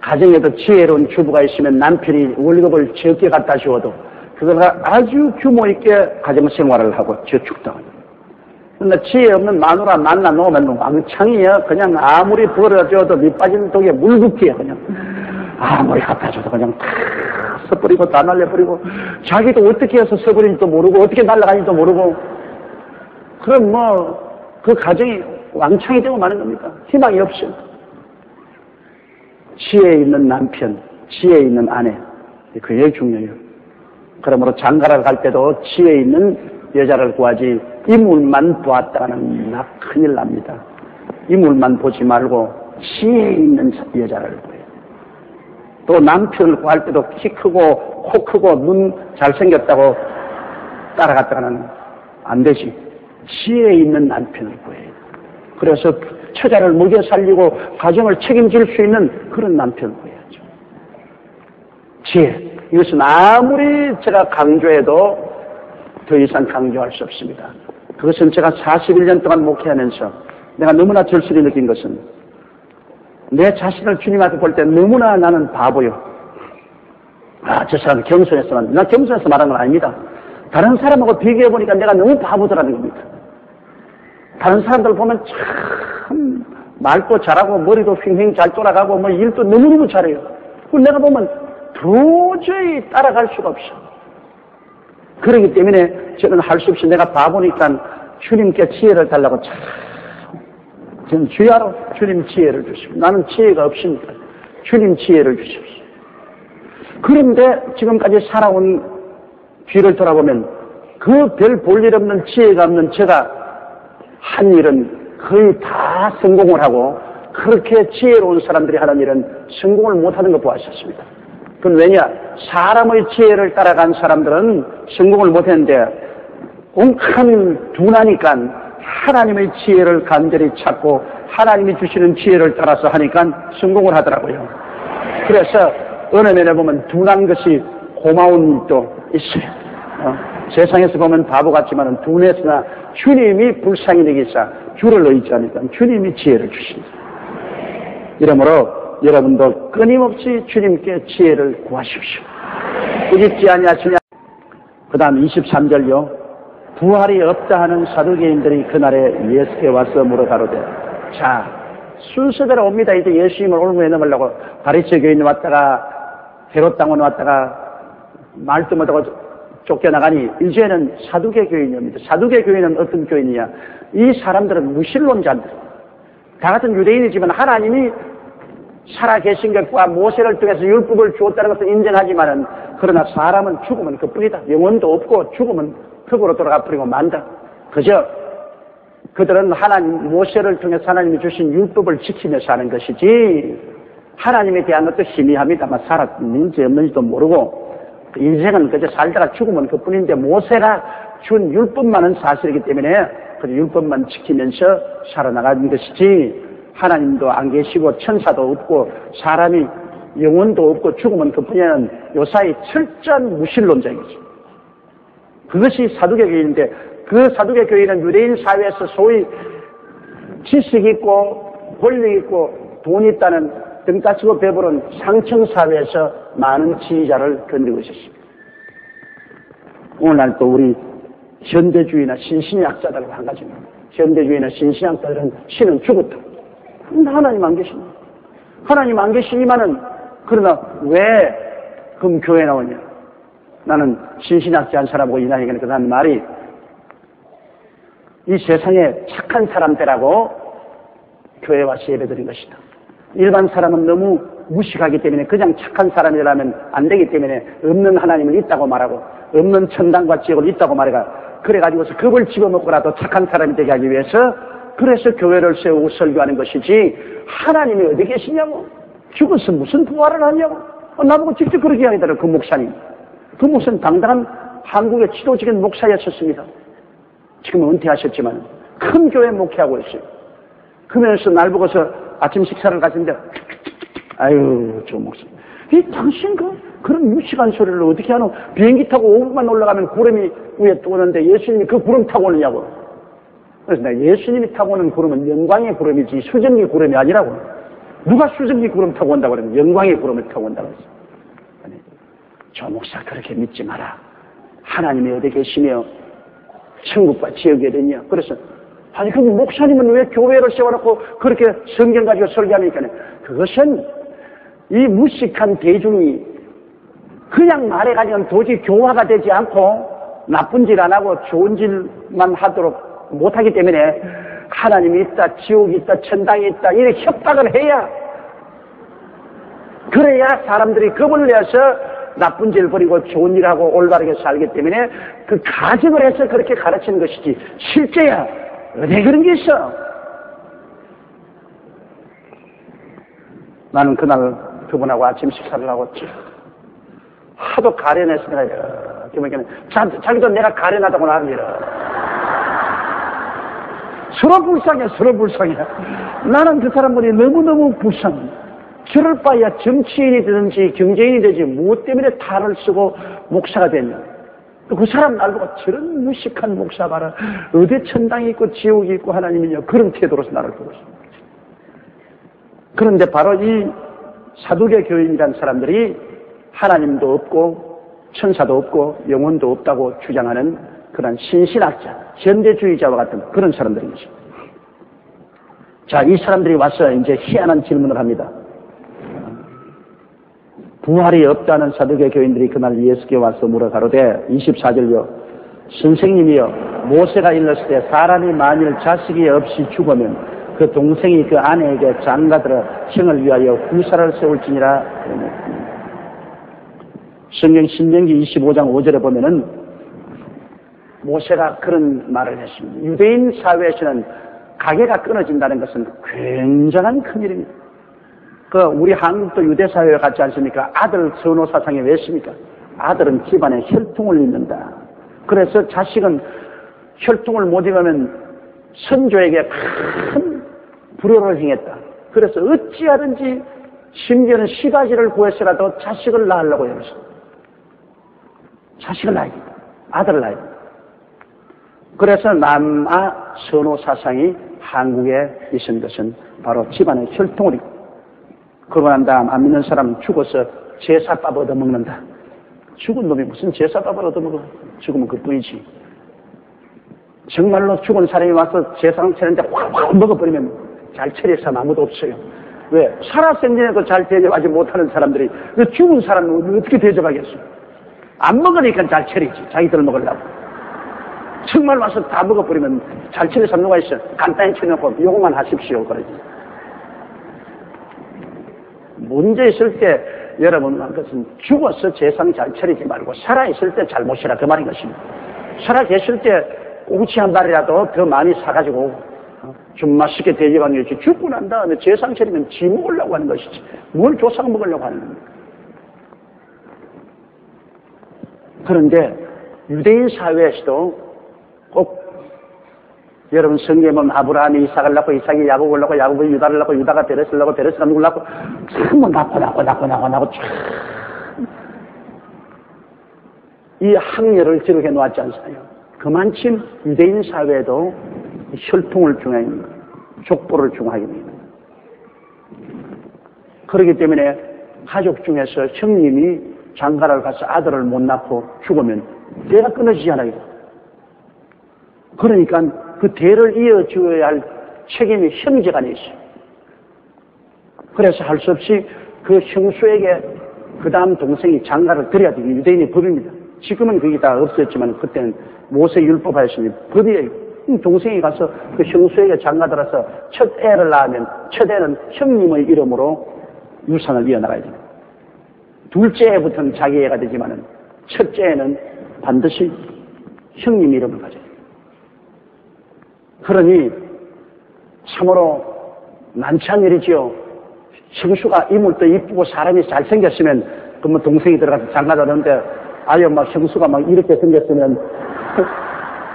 가정에도 지혜로운 주부가 있으면 남편이 월급을 적게 갖다 주어도 그걸 아주 규모 있게 가정생활을 하고 저축당합니다. 그런데 지혜 없는 마누라 만나 놓으면 왕창이야. 그냥 아무리 벌어져도 밑 빠진 독에 물 붓기야. 그냥 아무리 갖다 줘도 그냥 다 써버리고 다 날려버리고 자기도 어떻게 해서 써버린지도 모르고 어떻게 날아가는지도 모르고 그럼 그 가정이 왕창이 되고 마는 겁니까? 희망이 없어요. 지혜 있는 남편, 지혜 있는 아내, 그게 중요해요. 그러므로 장가를 갈 때도 지혜 있는 여자를 구하지 이물만 보았다가는 큰일 납니다. 이물만 보지 말고 지혜 있는 여자를 구해요. 또 남편을 구할 때도 키 크고 코 크고 눈 잘생겼다고 따라갔다가는 안 되지. 지혜 있는 남편을 구해요. 그래서 처자를 먹여 살리고 가정을 책임질 수 있는 그런 남편을 구해야죠. 지혜. 이것은 아무리 제가 강조해도 더 이상 강조할 수 없습니다. 그것은 제가 41년 동안 목회하면서 내가 너무나 절실히 느낀 것은 내 자신을 주님 앞에 볼 때 너무나 나는 바보요. 저 사람은 겸손해서만. 나 겸손해서 말하는 건 아닙니다. 다른 사람하고 비교해보니까 내가 너무 바보더라는 겁니다. 다른 사람들 보면 참 말도 잘하고 머리도 휑휑 잘 돌아가고 뭐 일도 너무너무 잘해요. 내가 보면 도저히 따라갈 수가 없어. 그렇기 때문에 저는 할 수 없이 내가 바보니까 주님께 지혜를 달라고 참 저는 주야로 주님 지혜를 주십시오. 나는 지혜가 없으니까 주님 지혜를 주십시오. 그런데 지금까지 살아온 뒤를 돌아보면 그 별 볼 일 없는 지혜가 없는 제가 한 일은 거의 다 성공을 하고 그렇게 지혜로운 사람들이 하는 일은 성공을 못하는 거 보았었습니다. 그건 왜냐? 사람의 지혜를 따라간 사람들은 성공을 못했는데 엉뚱한 둔하니까 하나님의 지혜를 간절히 찾고 하나님이 주시는 지혜를 따라서 하니까 성공을 하더라고요. 그래서 어느 면에 보면 둔한 것이 고마운 일도 있어요. 세상에서 보면 바보 같지만 둔했으나 주님이 불쌍히 여기사 주를 의지하니까 주님이 지혜를 주십니다. 이러므로 여러분도 끊임없이 주님께 지혜를 구하십시오. 꾸짖지 아니하시냐. 그 다음 23절요. 부활이 없다 하는 사두개인들이 그날에 예수께 와서 물어가로되. 자, 순서대로 옵니다. 이제 예수님을 올무에 넘으려고 바리새 교인이 왔다가 헤롯 당원 왔다가 말도 못하고 쫓겨나가니 이제는 사두개 교인입니다. 사두개 교인은 어떤 교인이냐? 이 사람들은 무신론자들. 다 같은 유대인이지만 하나님이 살아계신 것과 모세를 통해서 율법을 주었다는 것을 인정하지만은 그러나 사람은 죽으면 그뿐이다. 영혼도 없고 죽으면 흙으로 돌아가 버리고 만다. 그저 그들은 하나님 모세를 통해서 하나님이 주신 율법을 지키며 사는 것이지 하나님에 대한 것도 희미합니다만 살았는지 없는지도 모르고 인생은 그저 살다가 죽으면 그뿐인데 모세가 준 율법만은 사실이기 때문에 그 율법만 지키면서 살아나가는 것이지 하나님도 안 계시고 천사도 없고 사람이 영혼도 없고 죽으면 그뿐이는 요사이 철저한 무신론자이죠. 그것이 사두개 교인인데 그 사두개 교인은 유대인 사회에서 소위 지식 있고 권력 있고 돈 있다는 등따치고 배부른 상층 사회에서 많은 지휘자를 건드리고 있었습니다. 오늘날 또 우리 현대주의나 신신약자들은 한 가지입니다. 현대주의나 신신약자들은 신은 죽었다. 근데 하나님 안 계십니다. 하나님 안 계시지만은 그러나 왜 그럼 교회 나오냐? 나는 신신약자한 사람하고 이나에게는 그 하는 말이 이 세상에 착한 사람들하고 교회 와서 예배드린 것이다. 일반 사람은 너무 무식하기 때문에 그냥 착한 사람이라면 안 되기 때문에 없는 하나님은 있다고 말하고 없는 천당과 지옥을 있다고 말해가 그래가지고서 겁을 집어먹고라도 착한 사람이 되게 하기 위해서 그래서 교회를 세우고 설교하는 것이지 하나님이 어디 계시냐고 죽어서 무슨 부활을 하냐고 나보고 직접 그렇게 이야기하더라고요. 그 목사님. 그 목사는 당당한 한국의 지도적인 목사였었습니다. 지금은 은퇴하셨지만 큰 교회 목회하고 있어요. 그러면서 날 보고서 아침 식사를 가진데 아유 저 목사님 이 당신 그런 무식한 소리를 어떻게 하노? 비행기 타고 5분만 올라가면 구름이 위에 오는데 예수님이 그 구름 타고 오느냐고. 그래서 내가 예수님이 타고 오는 구름은 영광의 구름이지 수증기 구름이 아니라고. 누가 수증기 구름 타고 온다고 그러면 영광의 구름을 타고 온다고 했어. 아니, 저 목사 그렇게 믿지 마라. 하나님이 어디 계시며 천국과 지옥이 어디냐. 그래서 아니 그럼 목사님은 왜 교회를 세워놓고 그렇게 성경 가지고 설교합니까? 그것은 이 무식한 대중이 그냥 말해가지고는 도저히 교화가 되지 않고 나쁜 짓 안 하고 좋은 짓만 하도록 못하기 때문에 하나님이 있다, 지옥이 있다, 천당이 있다 이렇게 협박을 해야, 그래야 사람들이 겁을 내서 나쁜 짓을 버리고 좋은 일하고 올바르게 살기 때문에 그 가정을 해서 그렇게 가르치는 것이지, 실제야 어디 그런 게 있어. 나는 그날 그분하고 아침 식사를 하고 하도 가련했으니까 이렇게 자기도 내가 가련하다고 나를 이러. 서로 불쌍해. 나는 그 사람들이 너무너무 불쌍해. 저럴 바야 정치인이 되든지 경제인이 되지 무엇 때문에 탈을 쓰고 목사가 되냐. 그 사람 날 보고 저런 무식한 목사 봐라. 어디 천당이 있고 지옥이 있고 하나님이냐. 그런 태도로서 나를 보고 있습니다. 그런데 바로 이 사두개 교인이라는 사람들이 하나님도 없고 천사도 없고 영혼도 없다고 주장하는 그런 신신학자, 현대주의자와 같은 그런 사람들이죠. 자, 이 사람들이 와서 이제 희한한 질문을 합니다. 부활이 없다는 사두개 교인들이 그날 예수께 와서 물어 가로되 24절요. 선생님이여, 모세가 일렀을 때 사람이 만일 자식이 없이 죽으면 그 동생이 그 아내에게 장가들어 형을 위하여 후사를 세울지니라. 성경 신명기 25장 5절에 보면은 모세가 그런 말을 했습니다. 유대인 사회에서는 가계가 끊어진다는 것은 굉장한 큰일입니다. 우리 한국도 유대 사회와 같지 않습니까? 아들 선호 사상이 왜 있습니까? 아들은 집안에 혈통을 잇는다. 그래서 자식은 혈통을 못 입으면 선조에게 큰 불효를 행했다. 그래서 어찌하든지 심지어는 시가지를 구해서라도 자식을 낳으려고 해요. 자식을 낳아야겠다. 아들을 낳아야겠다. 그래서 남아 선호 사상이 한국에 있은 것은 바로 집안의 혈통을 입고, 그러고 난 다음 안 믿는 사람은 죽어서 제사밥 얻어먹는다. 죽은 놈이 무슨 제사밥을 얻어먹어. 죽으면 그뿐이지. 정말로 죽은 사람이 와서 제사상 차리는데 확 먹어버리면 잘 차릴 사람 아무도 없어요. 왜? 살아생전에도 잘 대접하지 못하는 사람들이 죽은 사람은 어떻게 대접하겠어? 안 먹으니까 잘 차리지. 자기들 먹으려고. 정말 와서 다 먹어버리면 잘 차릴 사람 누가 있어? 간단히 쳐놓고 요거만 하십시오. 그러지. 문제 있을 때 여러분 그것은 죽어서 제상 잘 차리지 말고 살아있을 때 잘 모시라 그 말인 것입니다. 살아계실 때 꽁치 한 발이라도 더 많이 사가지고 좀 맛있게 대접하는 것이지, 죽고 난 다음에 제상 차리면 지 먹으려고 하는 것이지 뭘 조상 먹으려고 하는 겁니다. 그런데 유대인 사회에서도 꼭 여러분 성경에 보면 아브라함이 이삭을 낳고 이삭이 야곱을 낳고 야곱이 유다를 낳고 유다가 베레스를 낳고 베레스가 누굴 낳고 전부 낳고 이 학렬을 기록해 놓았지 않습니까? 그만큼 유대인 사회에도 혈통을 중요하게 합니다. 족보를 중요하게 합니다. 그렇기 때문에 가족 중에서 형님이 장가를 가서 아들을 못 낳고 죽으면 대가 끊어지지 않아요. 그러니까 그 대를 이어줘야 할 책임이 형제간에 있어요. 그래서 할 수 없이 그 형수에게 그 다음 동생이 장가를 드려야 돼요. 유대인의 법입니다. 지금은 그게 다 없었지만 그때는 모세 율법하였으니 법이에요. 동생이 가서 그 형수에게 장가들어서 첫 애를 낳으면 첫 애는 형님의 이름으로 유산을 이어나가야 됩니다. 둘째 애부터는 자기 애가 되지만은 첫째 애는 반드시 형님 이름을 가져야 돼요. 그러니 참으로 난처한 일이지요. 형수가 이물도 이쁘고 사람이 잘생겼으면 그러면 동생이 들어가서 장가들었는데 아예 막 형수가 막 이렇게 생겼으면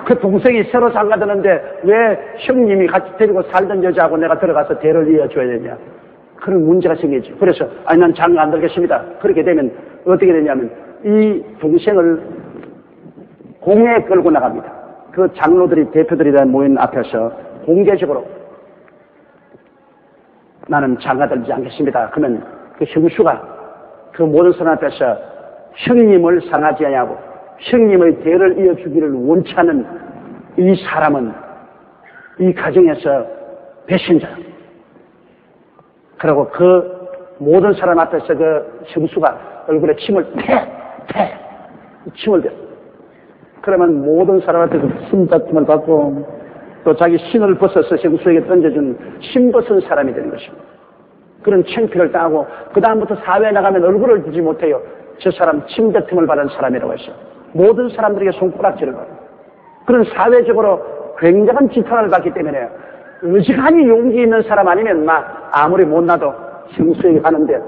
그 동생이 새로 장가드는데 왜 형님이 같이 데리고 살던 여자하고 내가 들어가서 대를 이어줘야 되냐. 그런 문제가 생기지. 그래서 아니 난 장가 안 들겠습니다. 그렇게 되면 어떻게 되냐면 이 동생을 공회에 끌고 나갑니다. 그 장로들이 대표들이 다 모인 앞에서 공개적으로 나는 장가들지 않겠습니다. 그러면 그 형수가 그 모든 사람 앞에서 형님을 상하지 않냐고 형님의 대를 이어주기를 원치 않는 이 사람은 이 가정에서 배신자다. 그리고 그 모든 사람 앞에서 그 형수가 얼굴에 침을 침을 댔어. 그러면 모든 사람 앞에서 숨다툼을 받고 또 자기 신을 벗어서 생수에게 던져준 신 벗은 사람이 되는 것입니다. 그런 창피를 당하고 그 다음부터 사회에 나가면 얼굴을 보지 못해요. 저 사람 침뱉음을 받은 사람이라고 했어요. 모든 사람들에게 손가락질을 받아요. 그런 사회적으로 굉장한 지탄을 받기 때문에 의지간히 용기 있는 사람 아니면 막 아무리 못나도 생수에게 가는데,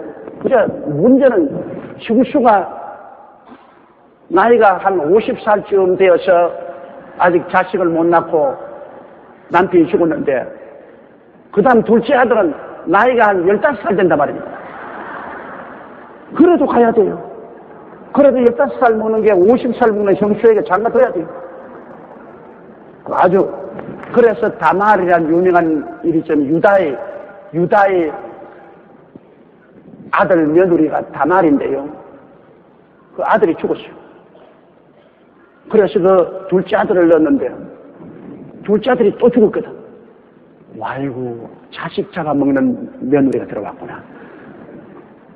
그저 문제는 형수가 나이가 한 50살쯤 되어서 아직 자식을 못 낳고 남편이 죽었는데, 그 다음 둘째 아들은 나이가 한 15살 된단 말입니다. 그래도 가야 돼요. 그래도 15살 먹는 게 50살 먹는 형수에게 장가둬야 돼요. 아주, 그래서 다말이라는 유명한 일이 좀 유다의 아들 며느리가 다말인데요. 그 아들이 죽었어요. 그래서 그 둘째 아들을 낳았는데, 둘째 아들이 또 죽었거든. 아이고, 자식 잡아먹는 며느리가 들어왔구나.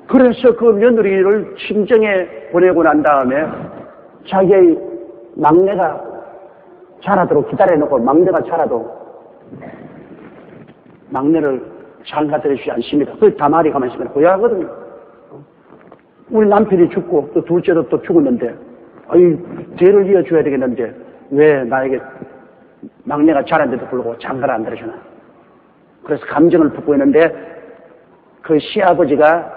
그래서 그 며느리를 친정에 보내고 난 다음에 자기의 막내가 자라도록 기다려놓고, 막내가 자라도 막내를 장가들여주지 않습니다. 그 다말이 가만히 있으면 고약하거든요. 우리 남편이 죽고 또 둘째도 또 죽었는데, 아이, 죄를 이어줘야 되겠는데 왜 나에게 막내가 자란데도 불구하고 장가를 안 들여주나. 그래서 감정을 품고 있는데, 그 시아버지가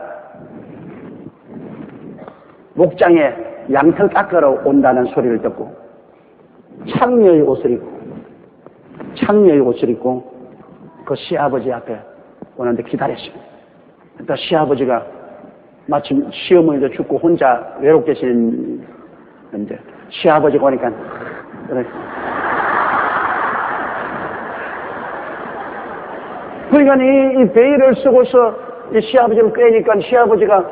목장에 양털 깎으러 온다는 소리를 듣고 창녀의 옷을 입고 그 시아버지 앞에 오는데 기다렸습니다. 또 시아버지가 마침 시어머니도 죽고 혼자 외롭게 지냈는데 시아버지가 오니까 그래. 그러니까 이 베일을 쓰고서 이 시아버지를 꿰니까 시아버지가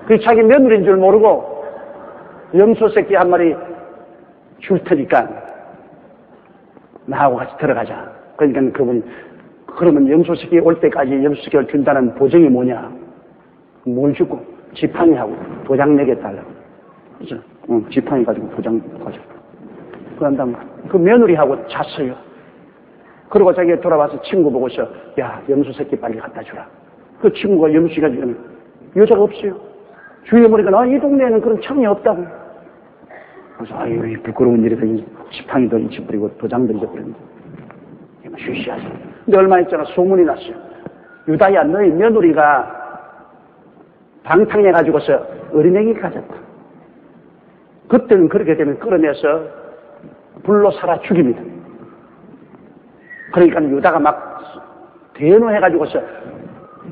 그 자기 며느리인 줄 모르고 염소 새끼 한 마리 줄 테니까 나하고 같이 들어가자. 그러니까 그분이 그러면 염소 새끼 올 때까지 염소 새끼를 준다는 보증이 뭐냐? 뭘 주고? 지팡이하고 도장 내겠달라고. 그죠? 지팡이 가지고 도장 가지고. 그런 다음 그 며느리하고 잤어요. 그러고 자기가 돌아와서 친구 보고서 야, 염소 새끼 빨리 갖다 주라. 그 친구가 염소 새끼가 주면 여자가 없어요. 주위에 보니까 이 동네에는 그런 창이 없다고. 그래서 아유, 부끄러운 일이다. 지팡이도 잊어버리고 도장도 잊어버렸는데. 쉬쉬하세요. 근데 얼마 있잖아 소문이 났어요. 유다야, 너희 며느리가 방탕해가지고서 어린애기 가졌다. 그때는 그렇게 되면 끌어내서 불로 살아 죽입니다. 그러니까 유다가 막 대노해가지고서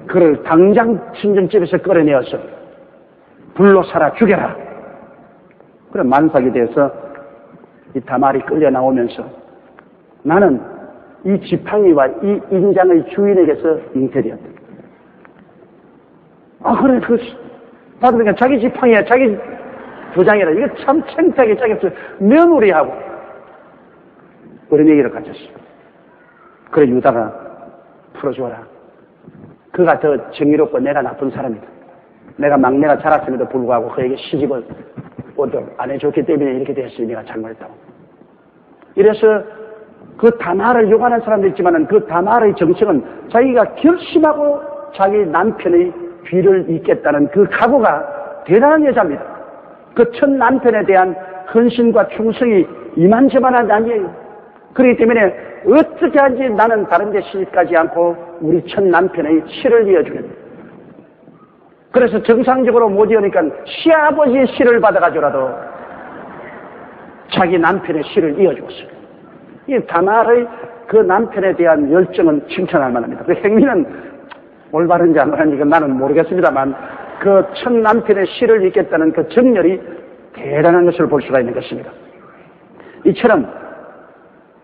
그를 당장 친정집에서 끌어내어서 불로 살아 죽여라. 그래 만삭이 돼서 이 다말이 끌려 나오면서 나는 이 지팡이와 이 인장의 주인에게서 잉태되었다. 아, 그래, 받으니까 자기 지팡이야, 자기 도장이라. 이거 참 창피하게 자기 며느리하고 어린애기를 가졌어. 그래, 유다가 풀어줘라. 그가 더 정의롭고 내가 나쁜 사람이다. 내가 막내가 자랐음에도 불구하고 그에게 시집을 안 해줬기 때문에 이렇게 되었으니 내가 잘못했다고. 이래서 그 다말을 욕하는 사람도 있지만 그 다말의 정책은 자기가 결심하고 자기 남편의 뒤를 잇겠다는 그 각오가 대단한 여자입니다. 그 첫 남편에 대한 헌신과 충성이 이만저만한 아니에요. 그렇기 때문에 어떻게 하든지 나는 다른 데 시집가지 않고 우리 첫 남편의 씨를 이어주겠다. 그래서 정상적으로 못 이으니까 시아버지의 씨를 받아가지고라도 자기 남편의 씨를 이어주었어요. 이 다말의 그 남편에 대한 열정은 칭찬할 만합니다. 그 행위는 올바른지 안 올바른지 나는 모르겠습니다만 그 첫 남편의 씨를 잇겠다는 그 정열이 대단한 것을 볼 수가 있는 것입니다. 이처럼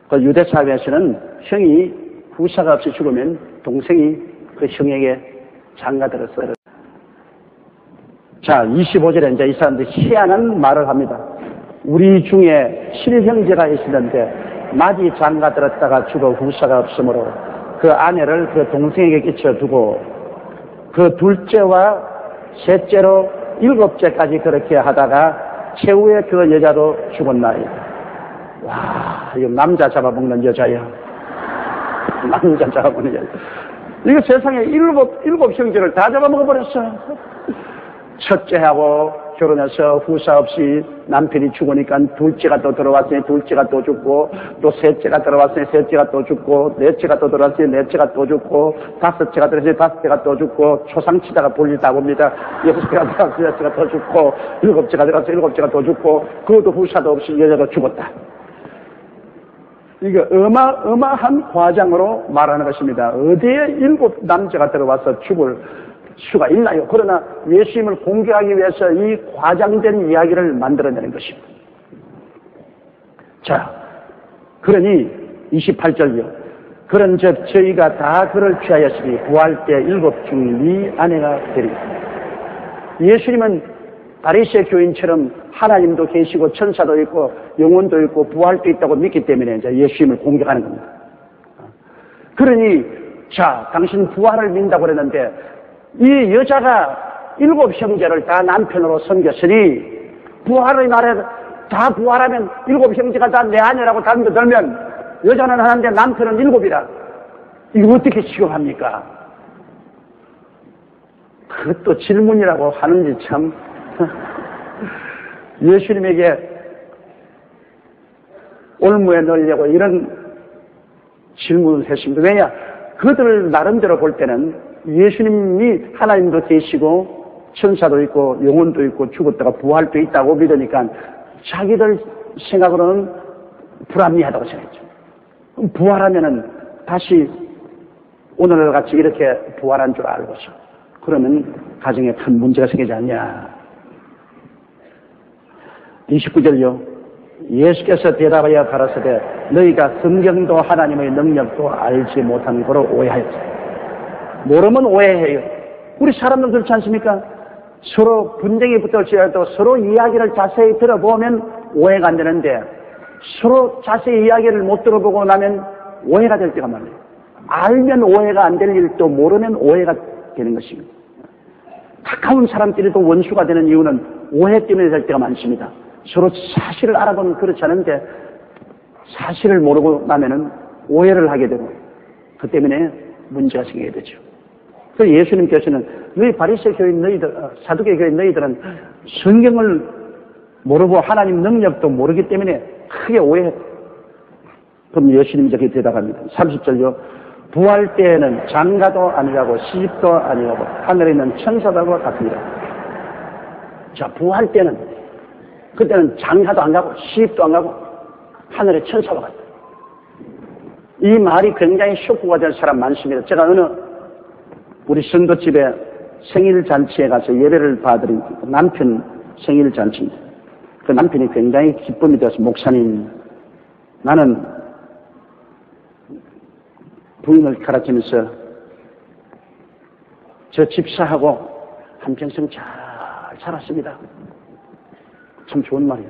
그 유대 사회에서는 형이 후사가 없이 죽으면 동생이 그 형에게 장가들어서 자, 25절에 이제 이 사람들이 희한한 말을 합니다. 우리 중에 실형제가 있었는데 마지 장가들었다가 죽어 후사가 없으므로 그 아내를 그 동생에게 끼쳐두고 그 둘째와 셋째로 7째까지 그렇게 하다가 최후에 그 여자도 죽었나이다. 와, 이거 남자 잡아먹는 여자야. 남자 잡아먹는 여자. 이거 세상에 일곱 형제를 다 잡아먹어버렸어. 첫째하고 결혼해서 후사 없이 남편이 죽으니까 둘째가 또 들어왔으니 둘째가 또 죽고, 또 셋째가 들어왔으니 셋째가 또 죽고, 넷째가 또 들어왔으니 넷째가 또 죽고, 다섯째가 들어왔으니 다섯째가 또 죽고, 초상치다가 볼일 다 봅니다. 여섯째가 들어왔으니 여섯째가 또 죽고, 일곱째가 들어왔으니 일곱째가 또 죽고, 그것도 후사도 없이 여자도 죽었다. 이거 어마어마한 과장으로 말하는 것입니다. 어디에 일곱 남자가 들어와서 죽을 수가 있나요? 그러나 예수님을 공개하기 위해서 이 과장된 이야기를 만들어내는 것입니다. 자, 그러니 28절요. 그런즉 저희가 다 그를 취하였으니 구할 때 일곱 중 네 아내가 되리라. 예수님은 바리새 교인처럼 하나님도 계시고 천사도 있고 영혼도 있고 부활도 있다고 믿기 때문에 이제 예수님을 공격하는 겁니다. 그러니 자, 당신 부활을 믿는다고 그랬는데 이 여자가 일곱 형제를 다 남편으로 섬겼으니 부활의 날에 다 부활하면 일곱 형제가 다 내 아내라고 담겨들면 여자는 하나인데 남편은 일곱이라. 이거 어떻게 취급합니까? 그것도 질문이라고 하는지 참 예수님에게 올무에 넣으려고 이런 질문을 했습니다. 왜냐? 그들 나름대로 볼 때는 예수님이 하나님도 계시고 천사도 있고 영혼도 있고 죽었다가 부활도 있다고 믿으니까 자기들 생각으로는 불합리하다고 생각했죠. 부활하면은 다시 오늘날 같이 이렇게 부활한 줄 알고서 그러면 가정에 큰 문제가 생기지 않냐. 29절요. 예수께서 대답하여 가라사대 너희가 성경도 하나님의 능력도 알지 못하는 거로 오해하였다. 모르면 오해해요. 우리 사람들 그렇지 않습니까? 서로 분쟁이 붙을지라도 서로 이야기를 자세히 들어보면 오해가 안 되는데 서로 자세히 이야기를 못 들어보고 나면 오해가 될 때가 많아요. 알면 오해가 안 될 일도 모르면 오해가 되는 것입니다. 가까운 사람끼리도 원수가 되는 이유는 오해 때문에 될 때가 많습니다. 서로 사실을 알아보면 그렇지 않은데 사실을 모르고 나면은 오해를 하게 되고 그 때문에 문제가 생기게 되죠. 그래서 예수님께서는 너희 바리새 교인 너희들, 사두개 교인 너희들은 성경을 모르고 하나님 능력도 모르기 때문에 크게 오해해. 그럼 예수님이 저렇게 대답합니다. 30절요. 부활 때에는 장가도 아니라고 시집도 아니라고 하늘에 있는 천사들과 같습니다. 자, 부활 때는 그때는 장가도 안 가고 시집도 안 가고 하늘의 천사와 같다. 이 말이 굉장히 쇼크가 된 사람 많습니다. 제가 어느 우리 선교집에 생일 잔치에 가서 예배를 봐드린 남편 생일 잔치입니다. 그 남편이 굉장히 기쁨이 되어서 목사님 나는 부인을 가르치면서 저 집사하고 한평생 잘 살았습니다. 참 좋은 말이에요.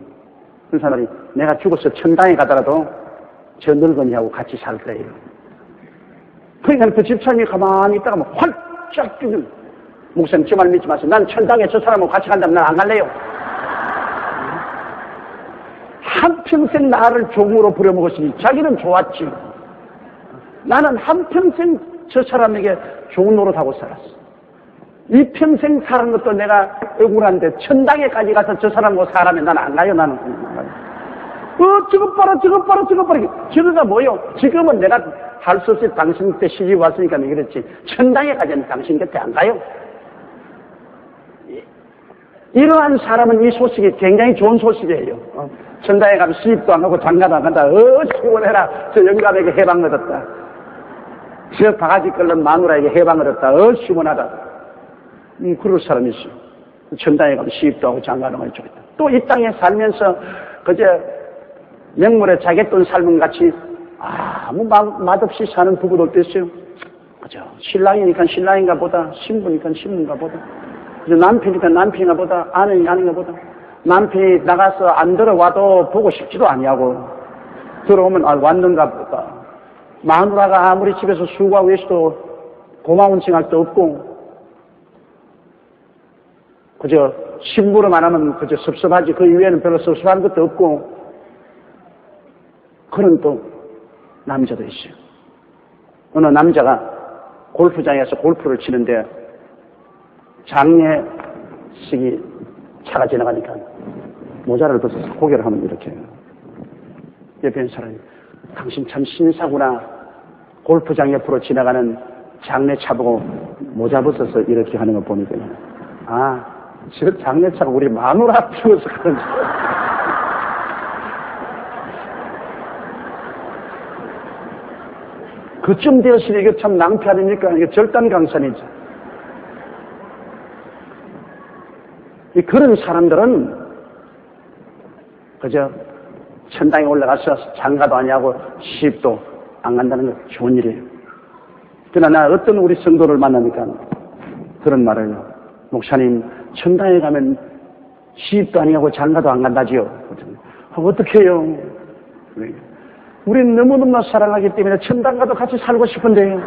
그 사람이 내가 죽어서 천당에 가더라도 저 늙은이하고 같이 살 거예요. 그러니까 그 집사님이 가만히 있다가 뭐 활짝 뛰는 목사님 저 말 믿지 마세요. 난 천당에 저 사람하고 같이 간다면 난 안 갈래요. 한평생 나를 종으로 부려먹었으니 자기는 좋았지. 나는 한평생 저 사람에게 좋은 노릇하고 살았어. 이 평생 사는 것도 내가 억울한데 천당에까지 가서 저 사람하고 살아면 난 안 가요. 나는 안 가요. 저것 봐라. 저거가 뭐요? 지금은 내가 할 수 없이 당신 때 시집 왔으니까 그렇지. 천당에까지는 당신 곁에 안 가요. 이러한 사람은 이 소식이 굉장히 좋은 소식이에요. 천당에 가면 시집도 안 가고 장가도 안 간다. 시원해라. 저 영감에게 해방 얻었다. 저 바가지 끓는 마누라에게 해방 얻었다. 시원하다. 그럴 사람이 있어요. 천당에 가면 시집도 하고 장가도 하고 좋겠다. 또 이 땅에 살면서 그저 맹물에 자객돈 삶은 같이 아무 맛없이 사는 부부들도 있어요. 그죠? 신랑이니까 신랑인가 보다, 신부니까 신부인가 보다, 남편이니까 남편인가 보다, 아내니까 아닌가 보다. 남편이 나가서 안 들어와도 보고 싶지도 아니하고 들어오면 왔는가 보다. 마누라가 아무리 집에서 수고하고 계셔도 고마운 생각도 없고 그저 심부름 안 하면 그저 섭섭하지. 그 이외에는 별로 섭섭한 것도 없고 그런 또 남자도 있어요. 어느 남자가 골프장에서 골프를 치는데 장례식이 차가 지나가니까 모자를 벗어서 고개를 하면 이렇게 옆에 있는 사람이 당신 참 신사구나. 골프장 옆으로 지나가는 장례차 보고 모자 벗어서 이렇게 하는 거 보니까 아, 저 장례차가 우리 마누라 피워서 가는 줄. 그쯤 되었으니 이게 참 낭패 아닙니까? 이게 절단강산이죠. 그런 사람들은 그저 천당에 올라가서 장가도 아니하고 시집도 안 간다는 건 좋은 일이에요. 그러나 어떤 우리 성도를 만나니까 그런 말을 해요. 목사님, 천당에 가면 시집도 아니하고 장가도 안 간다지요. 어떻게 해요? 우린 너무너무 사랑하기 때문에 천당 가도 같이 살고 싶은데요.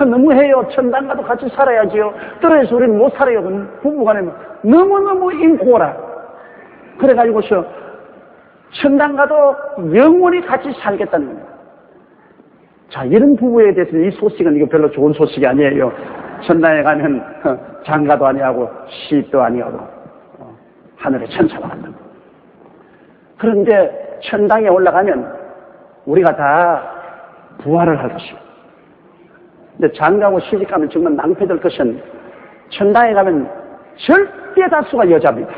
너무해요. 천당 가도 같이 살아야지요. 떨어져서 우리는 못 살아요. 부부간에 너무너무 인고라. 그래가지고서 천당 가도 영원히 같이 살겠다는 겁니다. 자, 이런 부부에 대해서는 이 소식은 이거 별로 좋은 소식이 아니에요. 천당에 가면 장가도 아니하고 시집도 아니하고 하늘에 천사가 간다. 그런데 천당에 올라가면 우리가 다 부활을 할 것입니다. 근데 장가고 시집가면 정말 낭패될 것은 천당에 가면 절대 다수가 여자입니다.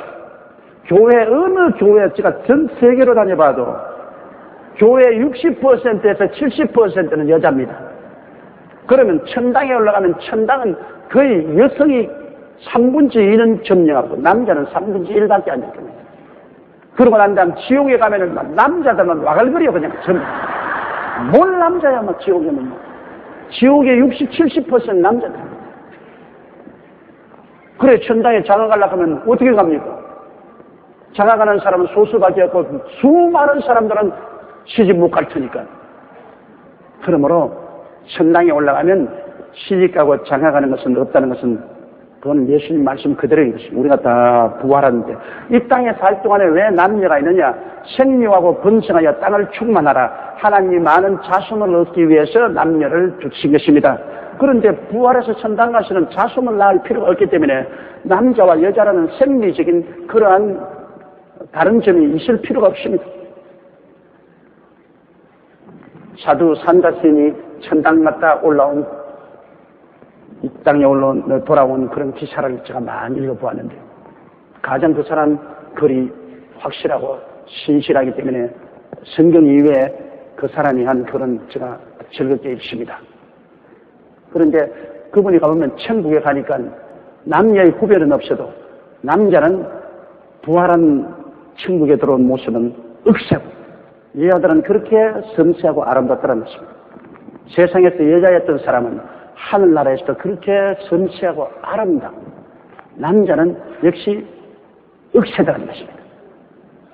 교회 어느 교회 제가 전 세계로 다녀봐도 교회 60%에서 70%는 여자입니다. 그러면 천당에 올라가면 천당은 거의 여성이 3분의 2는 점령하고 남자는 3분의 1밖에 안 됩니다. 그러고 난 다음 지옥에 가면은 남자들만 와글거려 그냥 전부. 뭘 남자야 막 지옥에는 뭐. 지옥의 60, 70% 남자들. 그래 천당에 장가가려고 하면 어떻게 갑니까? 장가가는 사람은 소수밖에 없고 수많은 사람들은 시집 못 갈 테니까. 그러므로 천당에 올라가면 시집가고 장가가는 것은 없다는 것은 그건 예수님 말씀 그대로인 것입니다. 우리가 다 부활하는데 이 땅에 살 동안에 왜 남녀가 있느냐? 생육하고 번성하여 땅을 충만하라. 하나님이 많은 자손을 얻기 위해서 남녀를 주신 것입니다. 그런데 부활해서 천당 가서는 자손을 낳을 필요가 없기 때문에 남자와 여자라는 생리적인 그러한 다른 점이 있을 필요가 없습니다. 사두 산다스님이 천당 갔다 올라온 이 땅에 돌아온 그런 기사를 제가 많이 읽어보았는데 가장 그 사람 글이 확실하고 신실하기 때문에 성경 이외에 그 사람이 한 글은 제가 즐겁게 읽습니다. 그런데 그분이 가보면 천국에 가니까 남녀의 구별은 없어도 남자는 부활한 천국에 들어온 모습은 억세고 여자들은 그렇게 섬세하고 아름답다는 것입니다. 세상에서 여자였던 사람은 하늘나라에서도 그렇게 섬세하고 아름다워. 남자는 역시 억세다는 것입니다.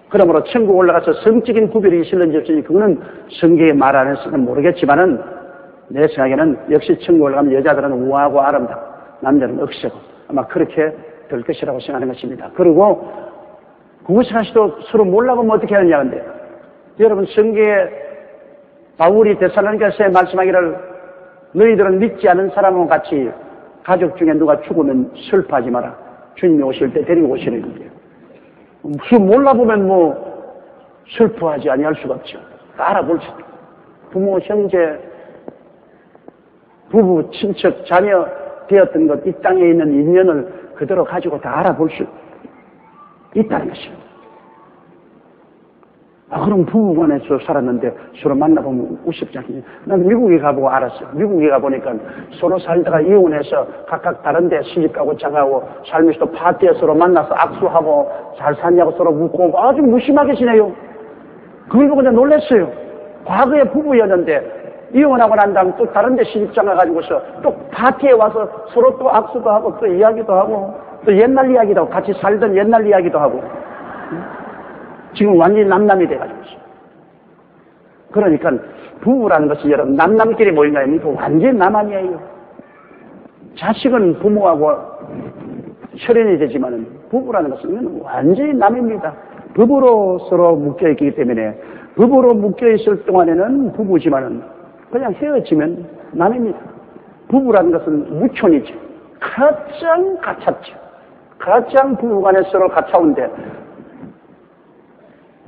그러므로 천국 올라가서 성적인 구별이 있을는지 없을지 그거는 성경에 말 안 했으면 모르겠지만은 내 생각에는 역시 천국 올라가면 여자들은 우아하고 아름다워. 남자는 억세고 아마 그렇게 될 것이라고 생각하는 것입니다. 그리고 그것을 하시도 서로 몰라보면 어떻게 하느냐 근데 여러분 성경에 바울이 데살로니가서에 말씀하기를 너희들은 믿지 않은 사람과 같이 가족 중에 누가 죽으면 슬퍼하지 마라. 주님이 오실 때 데리고 오시는 거예요. 무슨 몰라보면 뭐 슬퍼하지 아니할 수가 없죠. 알아볼 수 있죠. 부모, 형제, 부부, 친척, 자녀 되었던 것, 이 땅에 있는 인연을 그대로 가지고 다 알아볼 수 있다는 것입니다. 그럼 부부간에서 살았는데 서로 만나보면 우습지 않겠냐. 나는 미국에 가보고 알았어요. 미국에 가보니까 서로 살다가 이혼해서 각각 다른 데 시집가고 장가고 살면서도 파티에 서로 만나서 악수하고 잘 사냐고 서로 묻고 아주 무심하게 지내요. 그걸 보고 내가 놀랐어요. 과거에 부부였는데 이혼하고 난 다음 또 다른 데 시집장가 가지고서 또 파티에 와서 서로 또 악수도 하고 또 이야기도 하고 또 옛날 이야기도 하고 같이 살던 옛날 이야기도 하고 지금 완전히 남남이 돼가지고 있어요. 그러니까 부부라는 것은 여러분 남남끼리 모인 거 아닙니까? 완전히 남 아니에요. 자식은 부모하고 혈연이 되지만은 부부라는 것은 완전히 남입니다. 법으로 서로 묶여있기 때문에 부부로 묶여있을 동안에는 부부지만은 그냥 헤어지면 남입니다. 부부라는 것은 무촌이죠. 가장 가깝죠. 가장 부부간에 서로 가까운데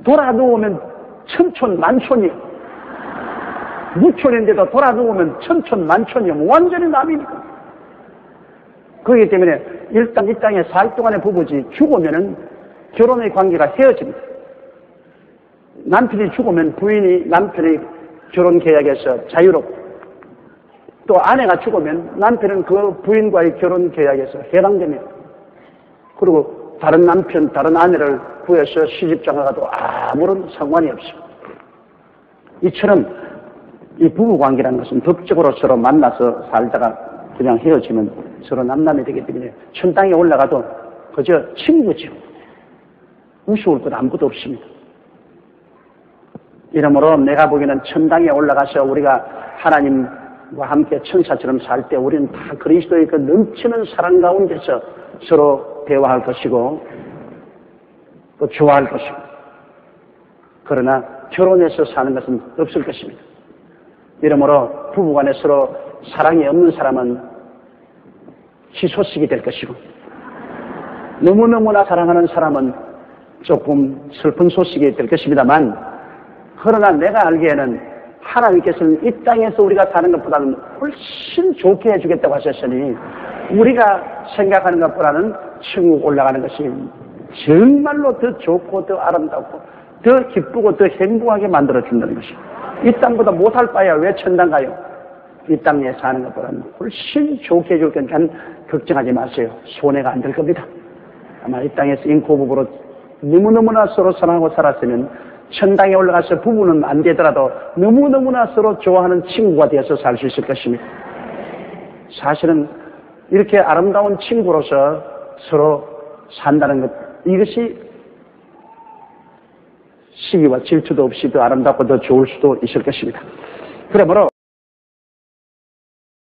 돌아누우면 천촌만촌이요. 무촌인데도 돌아누우면 천촌만촌이요. 완전히 남이니까. 그렇기 때문에 일단 이 땅에 살 동안의 부부지 죽으면은 결혼의 관계가 헤어집니다. 남편이 죽으면 부인이 남편의 결혼 계약에서 자유롭고 또 아내가 죽으면 남편은 그 부인과의 결혼 계약에서 해당됩니다. 그리고 다른 남편, 다른 아내를 구해서 시집장가가도 아무런 상관이 없습니다. 이처럼 이 부부관계라는 것은 법적으로 서로 만나서 살다가 그냥 헤어지면 서로 남남이 되기 때문에 천당에 올라가도 그저 친구죠. 무서울 것 아무것도 없습니다. 이러므로 내가 보기에는 천당에 올라가서 우리가 하나님과 함께 천사처럼 살 때 우리는 다 그리스도의 그 넘치는 사랑 가운데서 서로 대화할 것이고 또 좋아할 것이고 그러나 결혼해서 사는 것은 없을 것입니다. 이러므로 부부간에 서로 사랑이 없는 사람은 희소식이 될 것이고 너무너무나 사랑하는 사람은 조금 슬픈 소식이 될 것입니다만 그러나 내가 알기에는 하나님께서는 이 땅에서 우리가 사는 것보다는 훨씬 좋게 해주겠다고 하셨으니 우리가 생각하는 것보다는 천국 올라가는 것이 정말로 더 좋고 더 아름답고 더 기쁘고 더 행복하게 만들어준다는 것입니다. 이 땅보다 못할 바야 왜 천당 가요? 이 땅에 사는 것보다는 훨씬 좋게 해줄 거니까 걱정하지 마세요. 손해가 안 될 겁니다. 아마 이 땅에서 인코 부부로 너무너무나 서로 사랑하고 살았으면 천당에 올라가서 부부는 안 되더라도 너무너무나 서로 좋아하는 친구가 되어서 살 수 있을 것입니다. 사실은 이렇게 아름다운 친구로서 서로 산다는 것, 이것이 시기와 질투도 없이 더 아름답고 더 좋을 수도 있을 것입니다. 그러므로